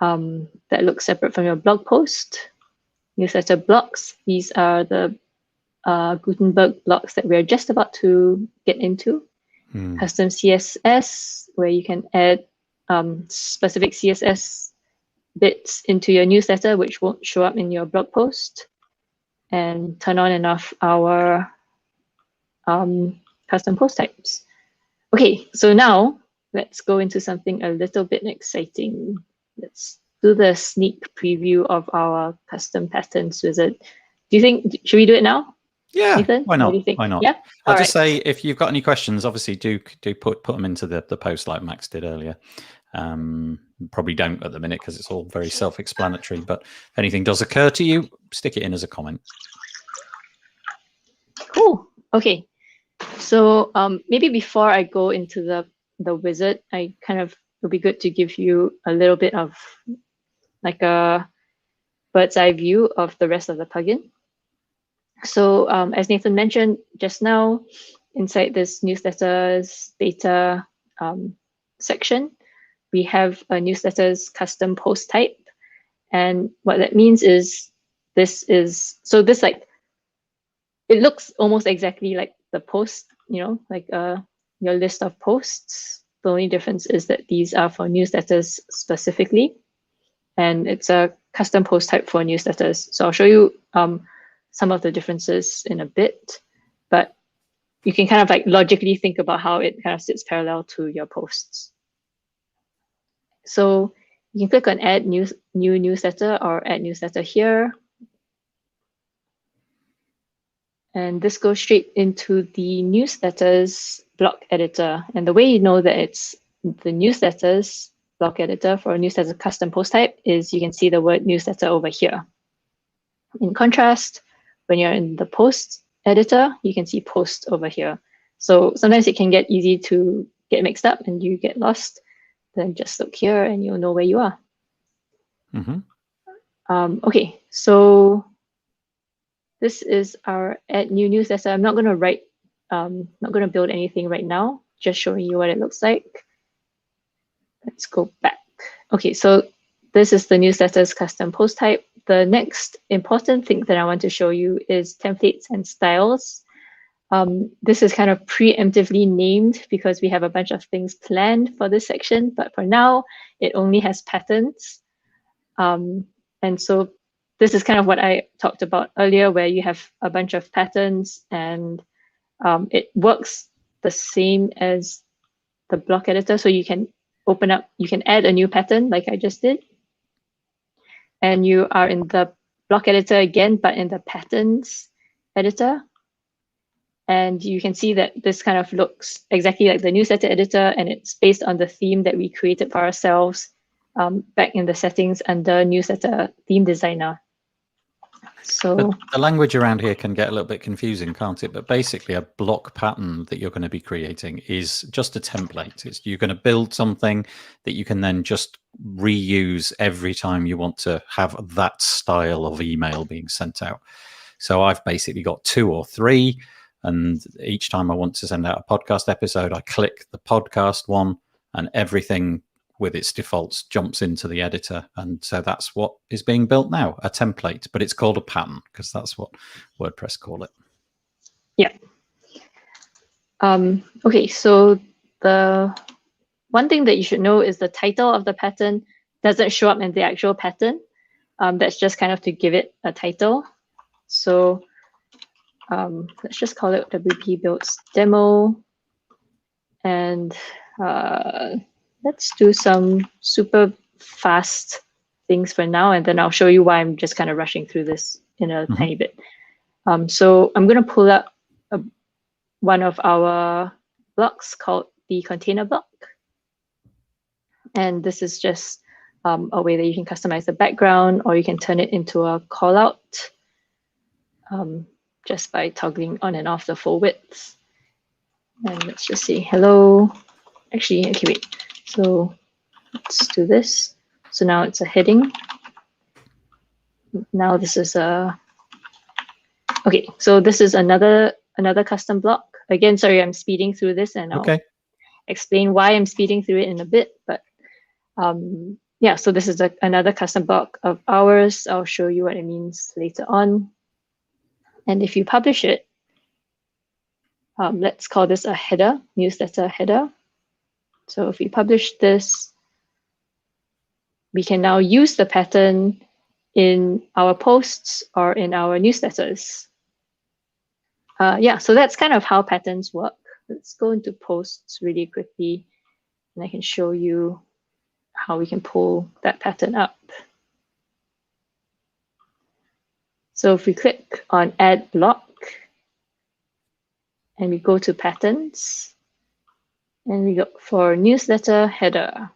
Speaker 2: that looks separate from your blog post. Newsletter blocks, these are the Gutenberg blocks that we're just about to get into. Custom CSS, where you can add specific CSS bits into your newsletter, which won't show up in your blog post. And turn on and off our custom post types. Okay, so now let's go into something a little bit exciting. Let's do the sneak preview of our custom patterns wizard. Do you think, should we do it now?
Speaker 1: Yeah,
Speaker 2: Nathan,
Speaker 1: why not? Why not?
Speaker 2: Yeah.
Speaker 1: I'll just say, if you've got any questions, obviously do put them into the post like Max did earlier. Probably don't at the minute because it's all very self-explanatory. But if anything does occur to you, stick it in as a comment.
Speaker 2: Cool. Okay. So maybe before I go into the wizard, it'll be good to give you a little bit of like a bird's eye view of the rest of the plugin. So as Nathan mentioned just now, inside this newsletters data section, we have a newsletters custom post type. And what that means is this like, it looks almost exactly like the post, like your list of posts. The only difference is that these are for newsletters specifically. And it's a custom post type for newsletters. So I'll show you some of the differences in a bit, but you can kind of like logically think about how it kind of sits parallel to your posts. So you can click on add new newsletter or add newsletter here. And this goes straight into the newsletters block editor. And the way you know that it's the newsletters block editor for a newsletter custom post type is you can see the word newsletter over here. In contrast, when you're in the post editor, you can see post over here. So sometimes it can get easy to get mixed up and you get lost. Then just look here and you'll know where you are. Okay, so this is our add new newsletter. I'm not going to write, not going to build anything right now, just showing you what it looks like. Let's go back. Okay, so this is the newsletters custom post type. The next important thing that I want to show you is templates and styles. This is kind of preemptively named because we have a bunch of things planned for this section, but for now, it only has patterns. And so this is kind of what I talked about earlier, where you have a bunch of patterns and it works the same as the block editor. So you can open up, you can add a new pattern like I just did. And you are in the block editor again, but in the patterns editor. And you can see that this kind of looks exactly like the newsletter editor, and it's based on the theme that we created for ourselves back in the settings under newsletter theme designer. So
Speaker 1: the language around here can get a little bit confusing, can't it? But basically a block pattern that you're going to be creating is just a template. You're going to build something that you can then just reuse every time you want to have that style of email being sent out. So I've basically got 2 or 3 And each time I want to send out a podcast episode, I click the podcast one, and everything with its defaults jumps into the editor. And so that's what is being built now, a template, but it's called a pattern because that's what WordPress call it.
Speaker 2: Yeah. Okay, so the one thing that you should know is the title of the pattern doesn't show up in the actual pattern. That's just kind of to give it a title. So let's just call it WP Builds Demo. And let's do some super fast things for now, and then I'll show you why I'm just kind of rushing through this in a tiny bit. So I'm going to pull up one of our blocks called the container block. And this is just a way that you can customize the background, or you can turn it into a callout just by toggling on and off the full width. And let's just say hello. Actually, okay, wait. So let's do this. So now it's a heading. Now this is a, okay, so this is another custom block. Again, sorry, I'm speeding through this, and I'll explain why I'm speeding through it in a bit. But yeah, so this is another custom block of ours. I'll show you what it means later on. And if you publish it, let's call this a header, newsletter header. So if we publish this, we can now use the pattern in our posts or in our newsletters. Yeah, so that's kind of how patterns work. Let's go into posts really quickly, and I can show you how we can pull that pattern up. So if we click on Add Block, and we go to Patterns, and we go for Newsletter Header.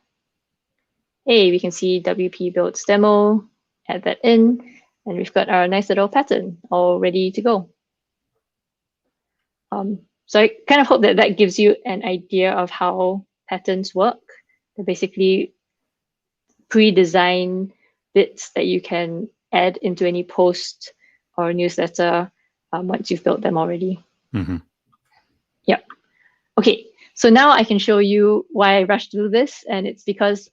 Speaker 2: Hey, we can see WP Builds Demo, add that in, and we've got our nice little pattern all ready to go. So I kind of hope that that gives you an idea of how patterns work. They're basically pre-designed bits that you can add into any post or newsletter once you've built them already. Yeah. Okay, so now I can show you why I rushed through this, and it's because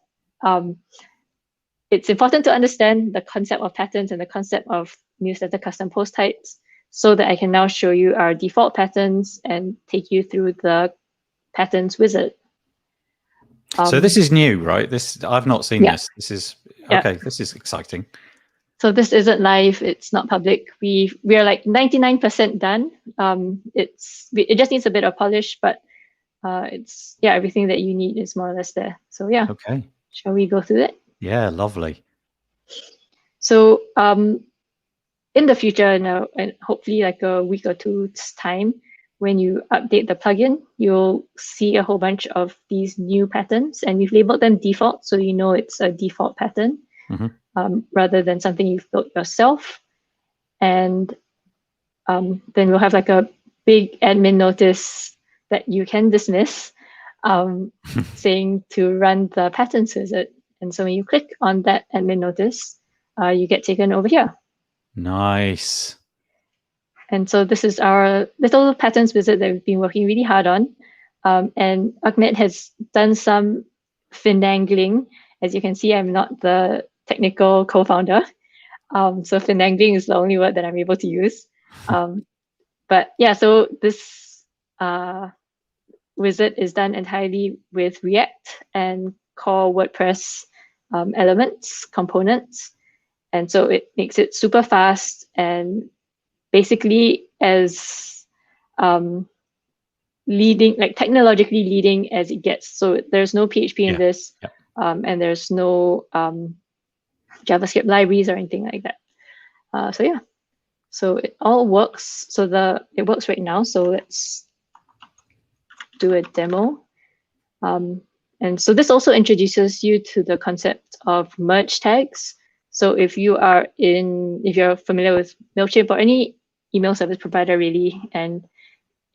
Speaker 2: it's important to understand the concept of patterns and the concept of newsletter custom post types, so that I can now show you our default patterns and take you through the patterns wizard.
Speaker 1: So this is new, right? This I've not seen this. This is okay. This is exciting.
Speaker 2: So this isn't live. It's not public. We are like 99% done. It just needs a bit of polish, but it's everything that you need is more or less there. So yeah.
Speaker 1: Okay.
Speaker 2: Shall we go through it?
Speaker 1: Yeah, lovely.
Speaker 2: So in the future now, and hopefully like a week or two's time, when you update the plugin, you'll see a whole bunch of these new patterns, and we've labeled them default, so you know it's a default pattern rather than something you've built yourself. And then we'll have like a big admin notice that you can dismiss saying to run the patterns wizard. And so when you click on that admin notice, you get taken over here.
Speaker 1: Nice.
Speaker 2: And so this is our little patterns wizard that we've been working really hard on. And Ahmed has done some finagling. As you can see, I'm not the technical co-founder. So finagling is the only word that I'm able to use. But yeah, so this wizard is done entirely with React and core WordPress elements, components. And so it makes it super fast and basically as technologically leading as it gets. So there's no PHP in this, and there's no JavaScript libraries or anything like that. So yeah, so it all works. So it works right now. So let's do a demo. And so this also introduces you to the concept of merge tags. So if you're familiar with MailChimp or any email service provider really, and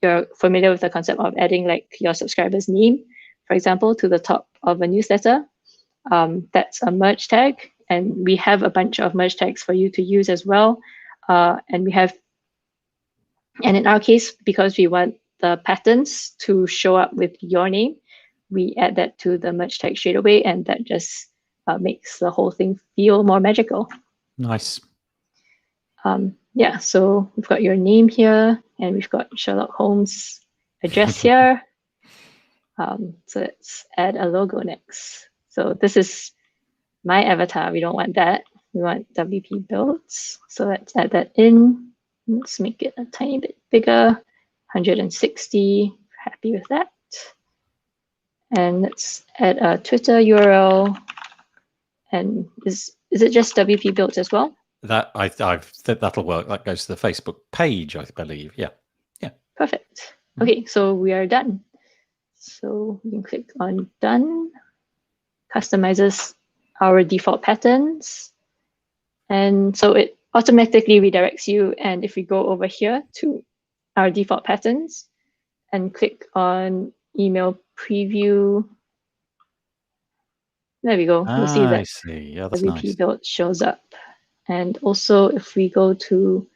Speaker 2: you're familiar with the concept of adding like your subscriber's name, for example, to the top of a newsletter, that's a merge tag. And we have a bunch of merge tags for you to use as well. And we have And in our case, because we want the patterns to show up with your name, we add that to the merge tag straight away, and that just makes the whole thing feel more magical.
Speaker 1: Nice.
Speaker 2: Yeah, so we've got your name here, and we've got Sherlock Holmes' address here. So let's add a logo next. So this is my avatar. We don't want that. We want WP builds. So let's add that in. Let's make it a tiny bit bigger, 160. Happy with that. And let's add a Twitter URL. And is it just WP builds as well?
Speaker 1: That that'll work. That goes to the Facebook page, I believe. Yeah.
Speaker 2: Perfect. Okay, so we are done. So we can click on done. Customizes our default patterns, and so it automatically redirects you. And if we go over here to our default patterns and click on email preview, there we go. You'll see that
Speaker 1: I see. Yeah, that's
Speaker 2: WP
Speaker 1: nice.
Speaker 2: build shows up. And also, if we go to,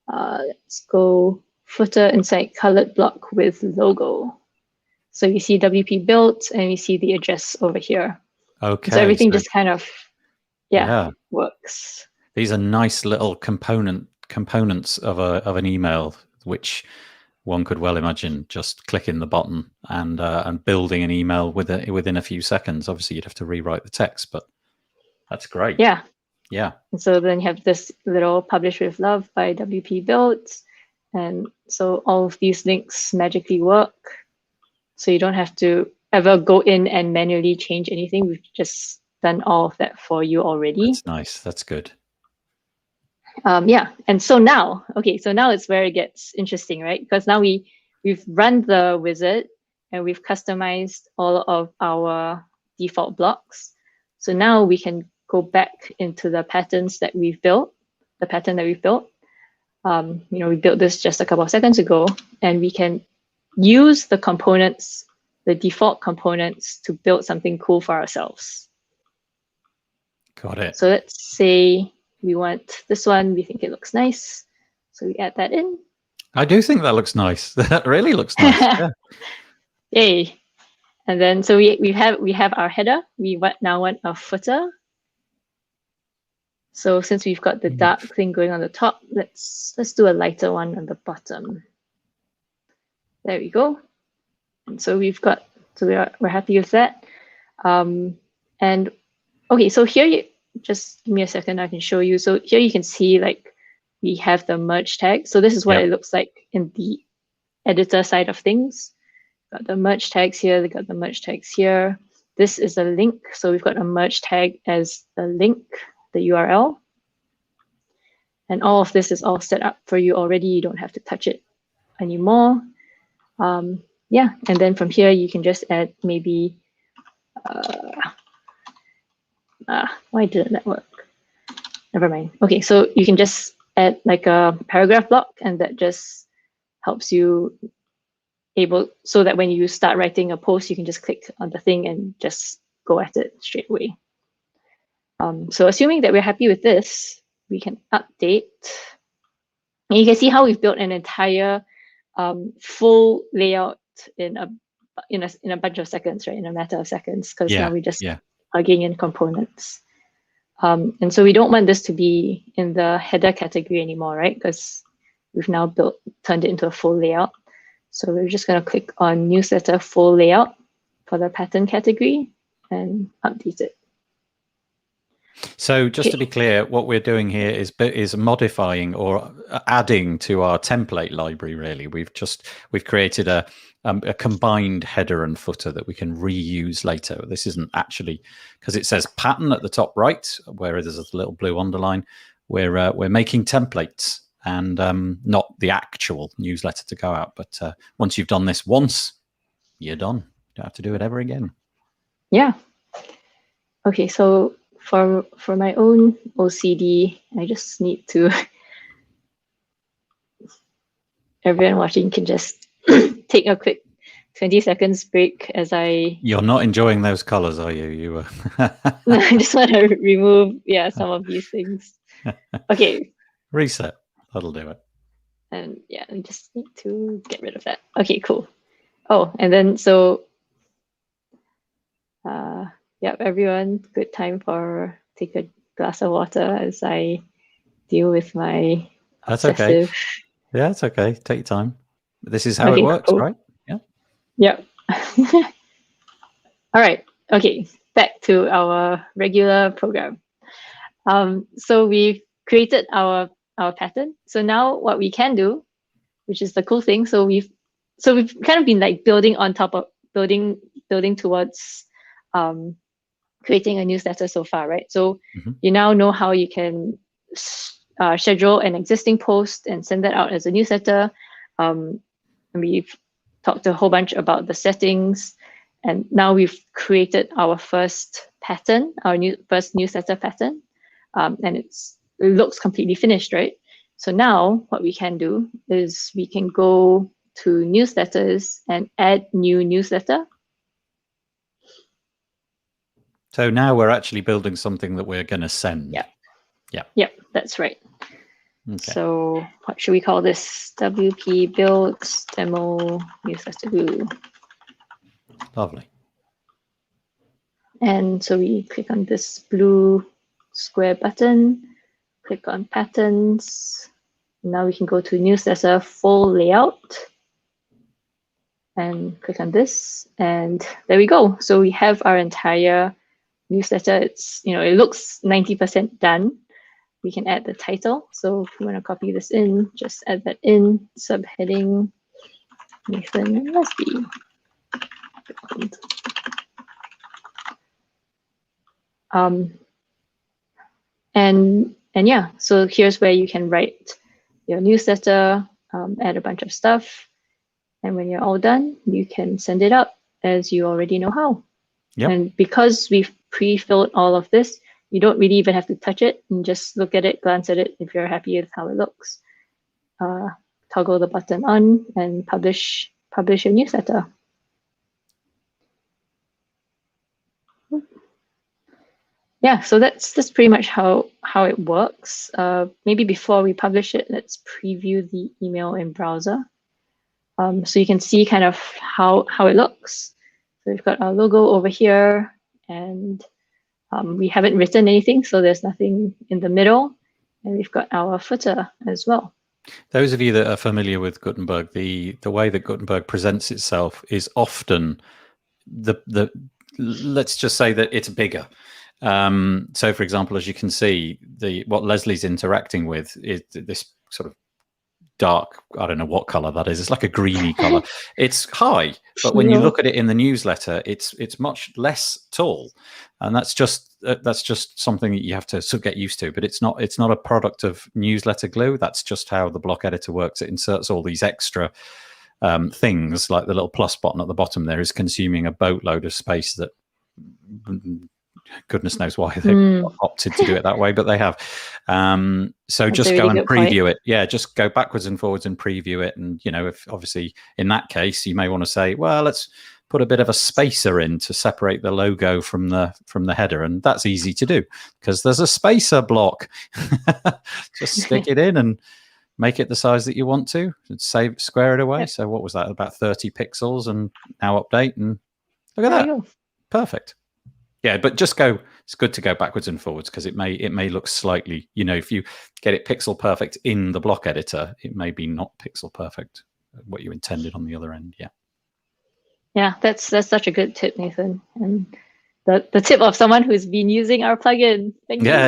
Speaker 2: let's go footer inside colored block with logo. So you see WP built, and you see the address over here.
Speaker 1: Okay.
Speaker 2: So everything just kind of, works.
Speaker 1: These are nice little components of an email, which one could well imagine just clicking the button and building an email within a few seconds. Obviously, you'd have to rewrite the text, but that's great.
Speaker 2: Yeah.
Speaker 1: Yeah.
Speaker 2: And so then you have this little publish with love by WP built. And so all of these links magically work. So you don't have to ever go in and manually change anything. We've just done all of that for you already.
Speaker 1: That's nice. That's good.
Speaker 2: Yeah. And so now, so now it's where it gets interesting, right? Because now we've run the wizard and we've customized all of our default blocks. So now we can go back into the patterns that we've built, the pattern that we've built. We built this just a couple of seconds ago, and we can use the components, the default components, to build something cool for ourselves.
Speaker 1: Got it.
Speaker 2: So let's say we want this one, we think it looks nice. So we add that in.
Speaker 1: I do think that looks nice. That really looks nice. Yeah.
Speaker 2: Yay. And then so we have our header. We now want a footer. So since we've got the dark thing going on the top, let's do a lighter one on the bottom. There we go. And so we're happy with that. And so here just give me a second, I can show you. So here you can see we have the merge tag. So this is what it looks like in the editor side of things. Got the merge tags here, they got the merge tags here. This is a link. So we've got a merge tag as the link, the URL. And all of this is all set up for you already. You don't have to touch it anymore. And then from here, you can just add maybe, why didn't that work? Never mind. Okay, so you can just add a paragraph block, and that just helps you so that when you start writing a post, you can just click on the thing and just go at it straight away. So assuming that we're happy with this, we can update. And you can see how we've built an entire full layout in a bunch of seconds, right? In a matter of seconds, because now we're just plugging in components. And so we don't want this to be in the header category anymore, right? Because we've now turned it into a full layout. So we're just going to click on Newsletter Full Layout for the pattern category and update it.
Speaker 1: So just to be clear, what we're doing here is modifying or adding to our template library. Really, we've created a combined header and footer that we can reuse later. This isn't actually, because it says pattern at the top right, where there's a little blue underline. We're making templates and not the actual newsletter to go out. But once you've done this once, you're done. You don't have to do it ever again.
Speaker 2: Yeah. Okay, so for my own OCD, I just need to, everyone watching can just take a quick 20 seconds break as
Speaker 1: You're not enjoying those colors, are you?
Speaker 2: I just want to remove, some of these things. Okay.
Speaker 1: Reset. That'll do it.
Speaker 2: And yeah, we just need to get rid of that. Okay, cool. Oh, and then so, yep, everyone, good time for take a glass of water as I deal with my
Speaker 1: That's okay.
Speaker 2: obsessive.
Speaker 1: Yeah, it's okay. Take your time. This is how it
Speaker 2: Okay,
Speaker 1: works,
Speaker 2: cool.
Speaker 1: right? Yeah.
Speaker 2: Yep. All right. Okay, back to our regular program. So we've created our pattern. So now what we can do, which is the cool thing, so we've kind of been like building on top of building towards creating a newsletter so far, right? So you now know how you can schedule an existing post and send that out as a newsletter. And we've talked a whole bunch about the settings, and now we've created our first pattern, our first newsletter pattern, and it looks completely finished, right? So now what we can do is we can go to newsletters and add new newsletter.
Speaker 1: So now we're actually building something that we're going to send.
Speaker 2: Yep.
Speaker 1: Yeah.
Speaker 2: Yep, that's right.
Speaker 1: Okay.
Speaker 2: So what should we call this? WP builds demo newsletter glue.
Speaker 1: Lovely.
Speaker 2: And so we click on this blue square button, click on patterns. Now we can go to newsletter full layout and click on this. And there we go. So we have our entire newsletter. It's, it looks 90% done. We can add the title. So if you want to copy this in, just add that in, subheading Nathan and Lesley. And yeah, so here's where you can write your newsletter, add a bunch of stuff. And when you're all done, you can send it out as you already know how.
Speaker 1: Yep.
Speaker 2: And because we've pre-filled all of this, you don't really even have to touch it, and just look at it, glance at it if you're happy with how it looks. Toggle the button on and publish your newsletter. Yeah, so that's pretty much how it works. Maybe before we publish it, let's preview the email in browser. So you can see kind of how it looks. So we've got our logo over here, and we haven't written anything, so there's nothing in the middle. And we've got our footer as well.
Speaker 1: Those of you that are familiar with Gutenberg, the way that Gutenberg presents itself is often let's just say that it's bigger. So for example, as you can see, what Lesley's interacting with is this sort of dark, I don't know what color that is. It's like a greeny color. It's high, but when you look at it in the newsletter, it's much less tall, and that's just something that you have to sort of get used to. But it's not a product of Newsletter Glue. That's just how the block editor works. It inserts all these extra things, like the little plus button at the bottom there is consuming a boatload of space that goodness knows why they opted to do it that way, but they have. So that's just go and preview it. Yeah, just go backwards and forwards and preview it. And if obviously in that case you may want to say, well, let's put a bit of a spacer in to separate the logo from the header, and that's easy to do because there's a spacer block. Just stick it in and make it the size that you want to. Square it away. Yep. So what was that? About 30 pixels, and now update, and look at that. Perfect. Yeah, but just go. It's good to go backwards and forwards because it may look slightly. If you get it pixel perfect in the block editor, it may be not pixel perfect what you intended on the other end. Yeah. Yeah,
Speaker 2: that's such a good tip, Nathan, and the tip of someone who's been using our plugin. Thank you.
Speaker 1: Yeah.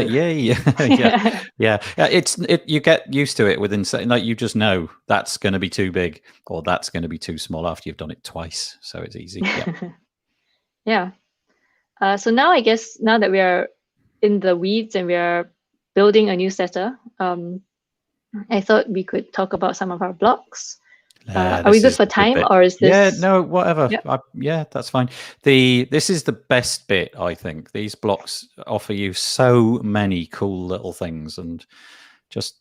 Speaker 1: You get used to it within, like, you just know that's going to be too big or that's going to be too small after you've done it twice, so it's easy. Yeah.
Speaker 2: Yeah. So now I guess now that we are in the weeds and we are building a newsletter, I thought we could talk about some of our blocks. Are we good for time, or is this?
Speaker 1: Yeah, no, whatever.
Speaker 2: Yep.
Speaker 1: Yeah, that's fine. This is the best bit, I think. These blocks offer you so many cool little things, and just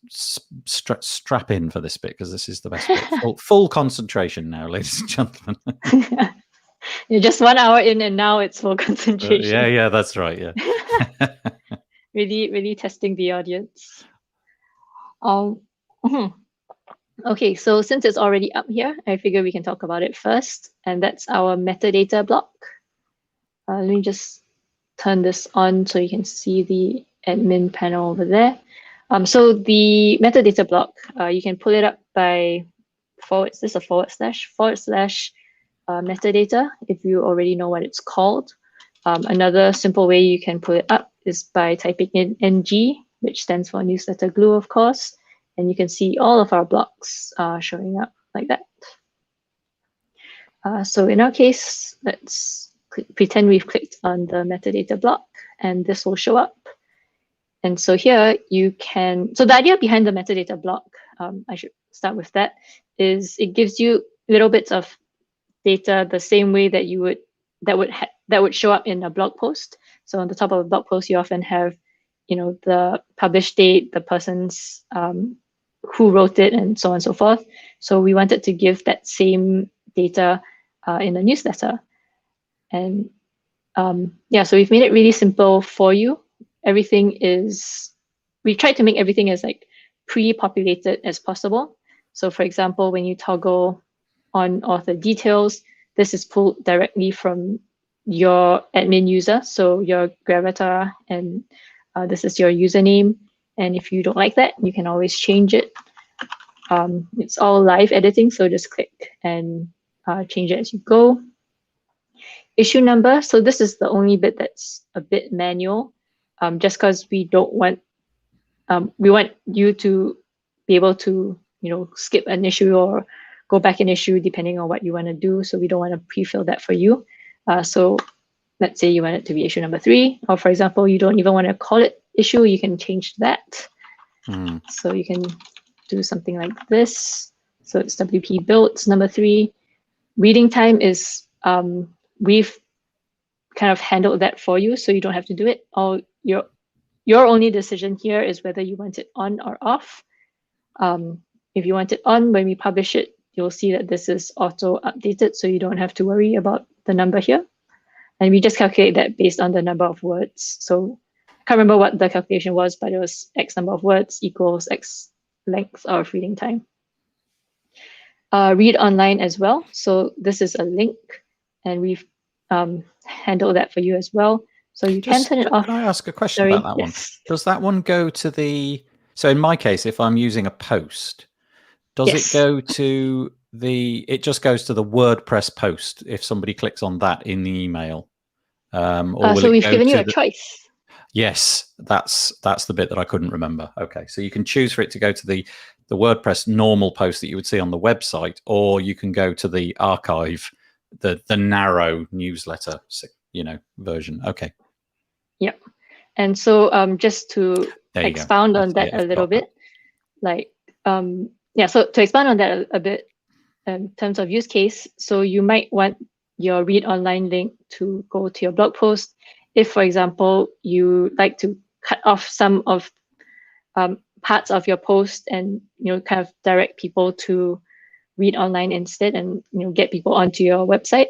Speaker 1: strap in for this bit because this is the best bit. Full concentration now, ladies and gentlemen.
Speaker 2: You're just 1 hour in, and now it's full concentration.
Speaker 1: Yeah, that's right. Yeah.
Speaker 2: really testing the audience. Okay, so since it's already up here, I figure we can talk about it first, and that's our metadata block. Let me just turn this on so you can see the admin panel over there. So the metadata block, you can pull it up by // metadata if you already know what it's called. Another simple way you can pull it up is by typing in NG, which stands for Newsletter Glue, of course, and you can see all of our blocks showing up like that. So in our case, let's pretend we've clicked on the metadata block, and this will show up. And so here you can, so the idea behind the metadata block, I should start with that, is it gives you little bits of data the same way that you would, that would show up in a blog post. So on the top of a blog post, you often have, you know, the published date, the person's who wrote it, and so on and so forth. So we wanted to give that same data in a newsletter. And yeah, so we've made it really simple for you. Everything is, we tried to make everything as like pre-populated as possible. So for example, when you toggle on author details, this is pulled directly from your admin user, so your Gravatar, and this is your username. And if you don't like that, you can always change it. It's all live editing, so just click and change it as you go. Issue number, so this is the only bit that's a bit manual, just because we don't want, we want you to be able to, you know, skip an issue or go back an issue depending on what you want to do. So we don't want to pre-fill that for you. So let's say you want it to be issue number 3, or for example, you don't even want to call it issue, you can change that. So you can do something like this. So it's WP built number 3. Reading time is, we've kind of handled that for you, so you don't have to do it. All your only decision here is whether you want it on or off. If you want it on, when we publish it, you'll see that this is auto updated, so you don't have to worry about the number here. And we just calculate that based on the number of words. So I can't remember what the calculation was, but it was X number of words equals X length of reading time. Read online as well. So this is a link, and we've handled that for you as well. So you can turn it off.
Speaker 1: Can I ask a question about that one? Does that one go to the, so in my case, if I'm using a post, does it go to the, it just goes to the WordPress post if somebody clicks on that in the email? Or
Speaker 2: so we've given you a choice.
Speaker 1: Yes, that's the bit that I couldn't remember. Okay, so you can choose for it to go to the WordPress normal post that you would see on the website, or you can go to the archive, the narrow newsletter, you know, version. Okay.
Speaker 2: Yep. And so just to expound on that a little bit, like yeah, so to expand on that a bit in terms of use case, so you might want your read online link to go to your blog post. If, for example, you like to cut off some of parts of your post and, you know, kind of direct people to read online instead, and, you know, get people onto your website,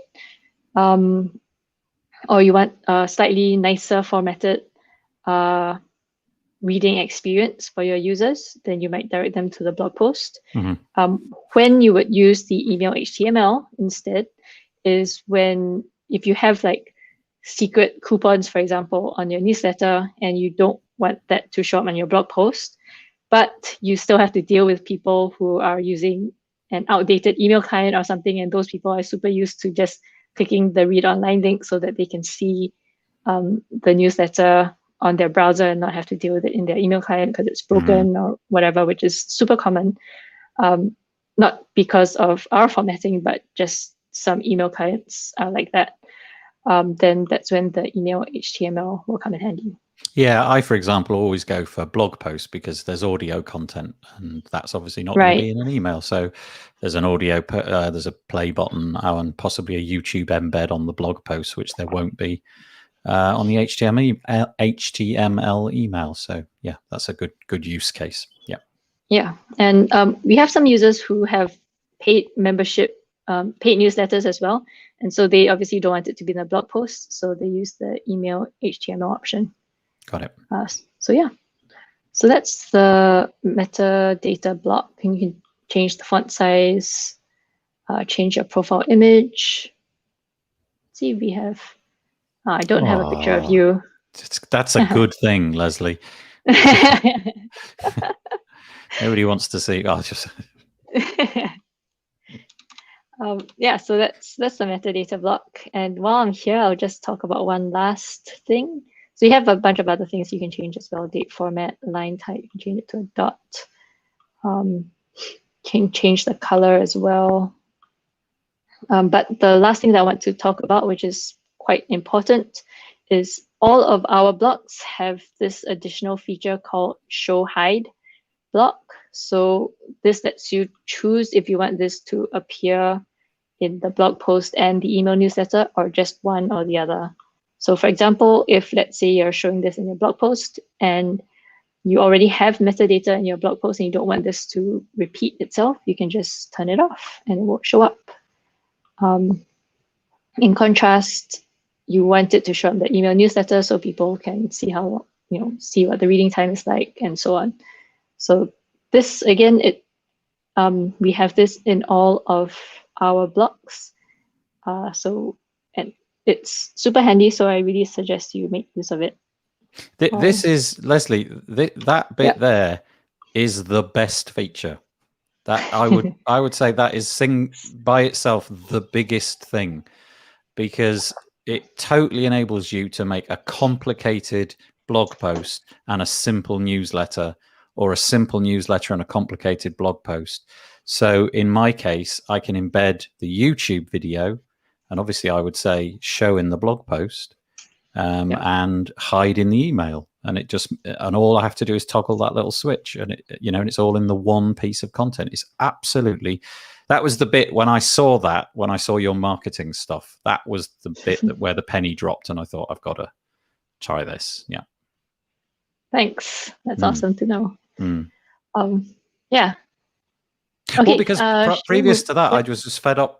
Speaker 2: or you want a slightly nicer formatted reading experience for your users, then you might direct them to the blog post. When you would use the email HTML instead is when, if you have like secret coupons, for example, on your newsletter, and you don't want that to show up on your blog post, but you still have to deal with people who are using an outdated email client or something, and those people are super used to just clicking the read online link so that they can see the newsletter on their browser and not have to deal with it in their email client because it's broken or whatever, which is super common. Not because of our formatting, but just some email clients are like that. Then that's when the email HTML will come in handy.
Speaker 1: Yeah, I, for example, always go for blog posts because there's audio content, and that's obviously not going to be in an email. So there's an audio, there's a play button, and possibly a YouTube embed on the blog post, which there won't be on the HTML email. So yeah, that's a good use case. Yeah.
Speaker 2: Yeah, and we have some users who have paid membership, paid newsletters as well, and so they obviously don't want it to be in a blog post, so they use the email HTML option.
Speaker 1: Got it.
Speaker 2: So yeah, so that's the metadata block, and you can change the font size, change your profile image. Let's see, we have. I don't have a picture of you.
Speaker 1: That's a good thing, Lesley. Nobody wants to see. Oh, just.
Speaker 2: Yeah, so that's the metadata block. And while I'm here, I'll just talk about one last thing. So you have a bunch of other things you can change as well. Date format, line type, you can change it to a dot. Can change the color as well. But the last thing that I want to talk about, which is quite important, is all of our blocks have this additional feature called Show Hide block. So this lets you choose if you want this to appear in the blog post and the email newsletter, or just one or the other. So for example, if let's say you're showing this in your blog post and you already have metadata in your blog post and you don't want this to repeat itself, you can just turn it off and it won't show up. In contrast, you want it to show up in the email newsletter so people can see how, see what the reading time is like and so on. So this, again, we have this in all of our blocks. And it's super handy, so I really suggest you make use of it.
Speaker 1: This is, Lesley, that bit there is the best feature. That I would say that is by itself the biggest thing, because it totally enables you to make a complicated blog post and a simple newsletter, or a simple newsletter and a complicated blog post. So in my case, I can embed the YouTube video, and obviously I would say show in the blog post, and hide in the email. And all I have to do is toggle that little switch, and and it's all in the one piece of content. It's absolutely, that was the bit when I saw your marketing stuff, that was the bit where the penny dropped, and I thought, I've got to try this. Yeah.
Speaker 2: Thanks. That's awesome to know. Yeah.
Speaker 1: Okay, well, because previous to that, I was just fed up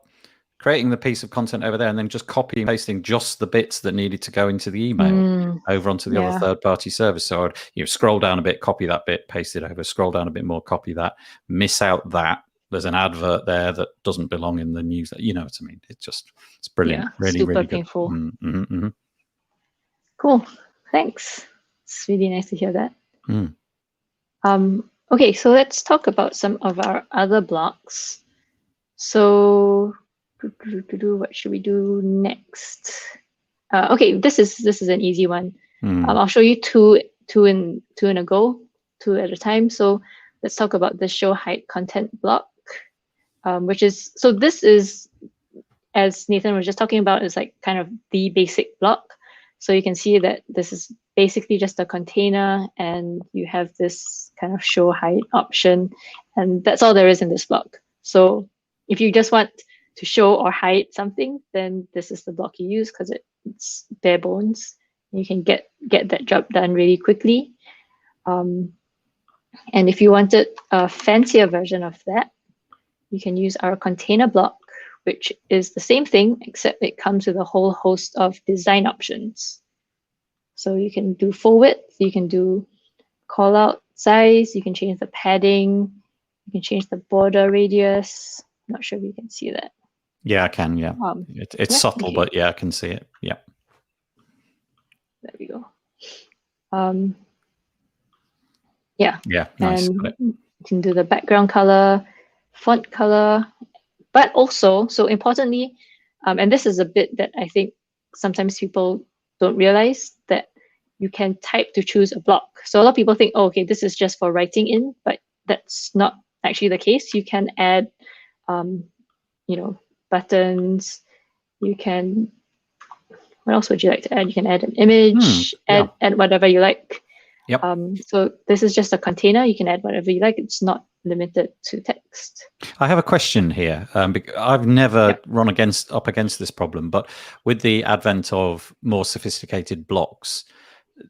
Speaker 1: creating the piece of content over there and then just copying and pasting just the bits that needed to go into the email over onto the other third-party service. So I'd scroll down a bit, copy that bit, paste it over, scroll down a bit more, copy that, miss out that. There's an advert there that doesn't belong in the newsletter. You know what I mean? It's brilliant. Really,
Speaker 2: super
Speaker 1: really
Speaker 2: painful.
Speaker 1: Good.
Speaker 2: Cool. Thanks. It's really nice to hear that. Okay, so let's talk about some of our other blocks. So what should we do next? Okay, this is an easy one. I'll show you two in a go, two at a time. So let's talk about the Show Hide content block, which is, so this is, as Nathan was just talking about, is like kind of the basic block. So you can see that this is basically just a container, and you have this kind of show hide option, and that's all there is in this block. So if you just want to show or hide something, then this is the block you use, because it's bare bones. You can get that job done really quickly. And if you wanted a fancier version of that, you can use our container block, which is the same thing, except it comes with a whole host of design options. So you can do full width, you can do call out size, you can change the padding, you can change the border radius. I'm not sure if you can see that.
Speaker 1: Yeah, I can, yeah. It's subtle, okay. But yeah, I can see it, yeah.
Speaker 2: There we go.
Speaker 1: Yeah, nice.
Speaker 2: And you can do the background color, font color, but also, so importantly, and this is a bit that I think sometimes people don't realize, that you can type to choose a block. So a lot of people think, oh, okay, this is just for writing in, but that's not actually the case. You can add, buttons. You can, what else would you like to add? You can add an image, add whatever you like.
Speaker 1: Yep.
Speaker 2: So this is just a container. You can add whatever you like. It's not limited to text.
Speaker 1: I have a question here. I've never run up against this problem, but with the advent of more sophisticated blocks,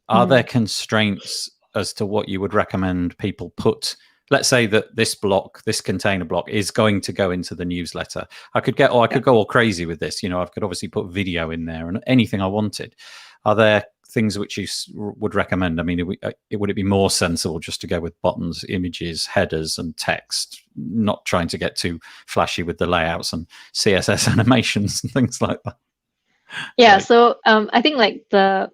Speaker 1: are there constraints as to what you would recommend people put? Let's say that this container block is going to go into the newsletter. I could go all crazy with this. I could obviously put video in there and anything I wanted. Are there things which you would recommend? I mean, would it be more sensible just to go with buttons, images, headers, and text, not trying to get too flashy with the layouts and CSS animations and things like that?
Speaker 2: Yeah. Right. So I think like the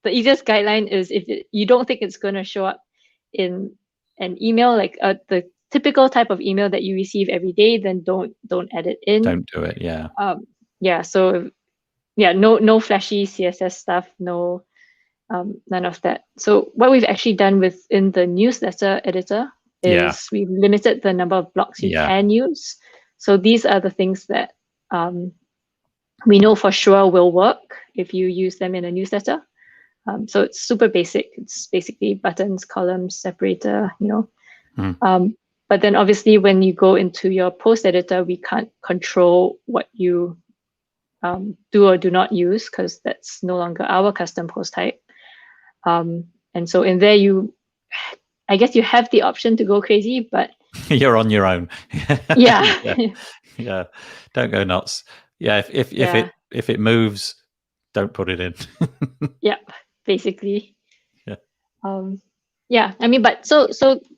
Speaker 2: easiest guideline is if you don't think it's going to show up in an email, like the typical type of email that you receive every day, then don't add it in.
Speaker 1: Don't do it. Yeah.
Speaker 2: Yeah. So yeah, no flashy CSS stuff, no none of that. So what we've actually done within the newsletter editor is we've limited the number of blocks you can use. So these are the things that we know for sure will work if you use them in a newsletter. So it's super basic. It's basically buttons, columns, separator, but then obviously when you go into your post editor, we can't control what you do or do not use, because that's no longer our custom post type. And so in there, I guess you have the option to go crazy, but
Speaker 1: you're on your own.
Speaker 2: Yeah.
Speaker 1: Yeah. Don't go nuts. Yeah. If it moves, don't put it in.
Speaker 2: Yeah. Basically.
Speaker 1: Yeah.
Speaker 2: Yeah. I mean, but so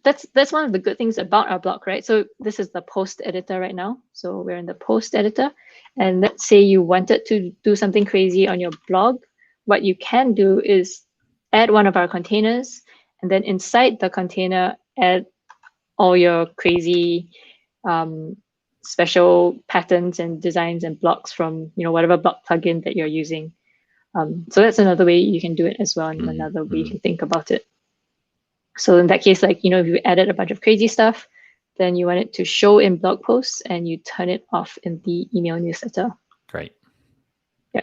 Speaker 2: that's one of the good things about our block, right? So this is the post editor right now. So we're in the post editor, and let's say you wanted to do something crazy on your blog. What you can do is add one of our containers, and then inside the container, add all your crazy special patterns and designs and blocks from whatever block plugin that you're using. So that's another way you can do it as well, and another way you can think about it. So in that case, like, if you added a bunch of crazy stuff, then you want it to show in blog posts and you turn it off in the email newsletter.
Speaker 1: Great.
Speaker 2: Yeah.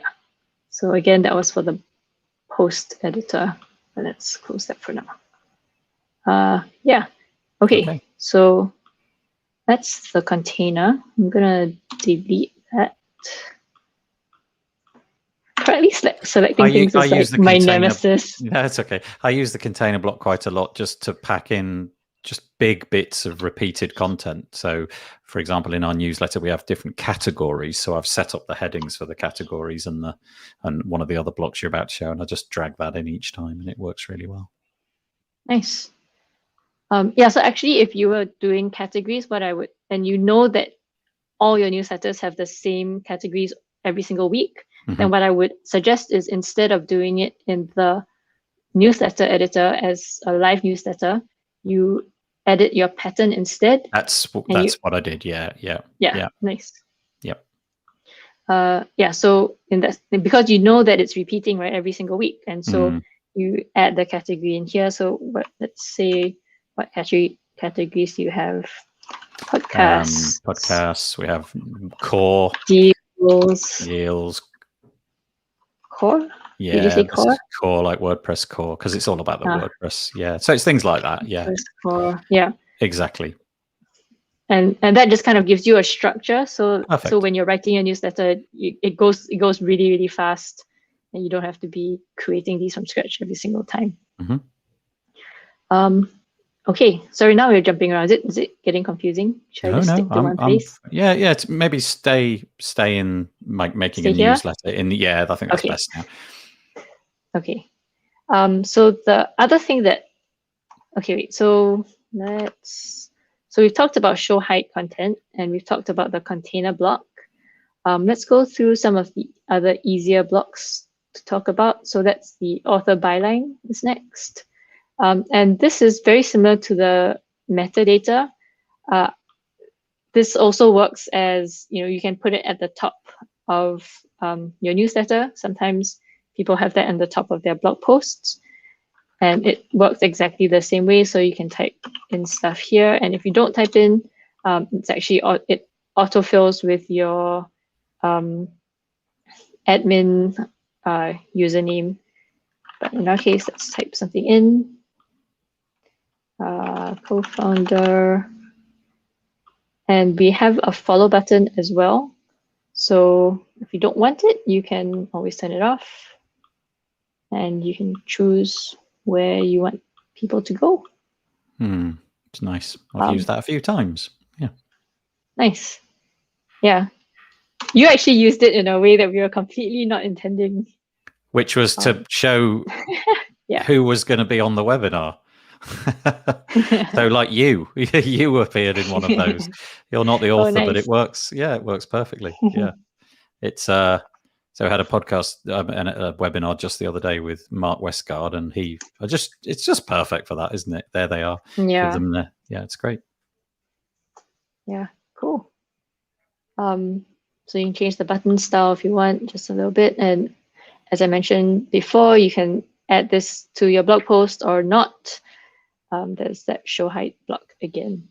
Speaker 2: So again, that was for the post editor. And let's close that for now. Yeah. Okay. So that's the container. I'm going to delete that. Currently selecting things is like my nemesis.
Speaker 1: That's okay. I use the container block quite a lot just to pack in just big bits of repeated content. So, for example, in our newsletter, we have different categories. So I've set up the headings for the categories and one of the other blocks you're about to show, and I just drag that in each time, and it works really well.
Speaker 2: Nice. Yeah. So actually, if you were doing categories, what I would, and that all your newsletters have the same categories every single week, then what I would suggest is, instead of doing it in the newsletter editor as a live newsletter, you edit your pattern instead.
Speaker 1: That's what I did. Yeah.
Speaker 2: Nice.
Speaker 1: Yep.
Speaker 2: Yeah. So because that it's repeating, right, every single week, and so you add the category in here. So let's say what categories you have.
Speaker 1: Podcasts. We have core. Deals.
Speaker 2: Core?
Speaker 1: Yeah,
Speaker 2: did you say core?
Speaker 1: Core, like WordPress core, because it's all about the WordPress. Yeah, so it's things like that. Yeah,
Speaker 2: core. Yeah,
Speaker 1: exactly.
Speaker 2: And that just kind of gives you a structure. So
Speaker 1: Perfect.
Speaker 2: So when you're writing a newsletter, it goes really, really fast, and you don't have to be creating these from scratch every single time. Okay, sorry, now we're jumping around. Is it getting confusing? Should I just stick to one place?
Speaker 1: Yeah. Maybe stay in making a newsletter. I think that's best now.
Speaker 2: Okay. So the other thing that, so we've talked about show height content, and we've talked about the container block. Let's go through some of the other easier blocks to talk about. So that's the author byline is next. And this is very similar to the metadata. This also works as, you can put it at the top of your newsletter. Sometimes people have that in the top of their blog posts, and it works exactly the same way. So you can type in stuff here, and if you don't type in, it's actually, it autofills with your admin username. But in our case, let's type something in. Co-founder, and we have a follow button as well. So if you don't want it, you can always turn it off, and you can choose where you want people to go.
Speaker 1: It's nice. I've used that a few times. Yeah.
Speaker 2: Nice. Yeah. You actually used it in a way that we were completely not intending.
Speaker 1: which was to show who was going to be on the webinar. So like you appeared in one of those. You're not the author, but it works. Yeah, it works perfectly. Yeah. It's so I had a podcast and a webinar just the other day with Mark Westgard, and it's just perfect for that, isn't it? There they are.
Speaker 2: Yeah.
Speaker 1: Give them there. Yeah, it's great.
Speaker 2: Yeah, cool. So you can change the button style if you want, just a little bit. And as I mentioned before, you can add this to your blog post or not. There's that show height block again.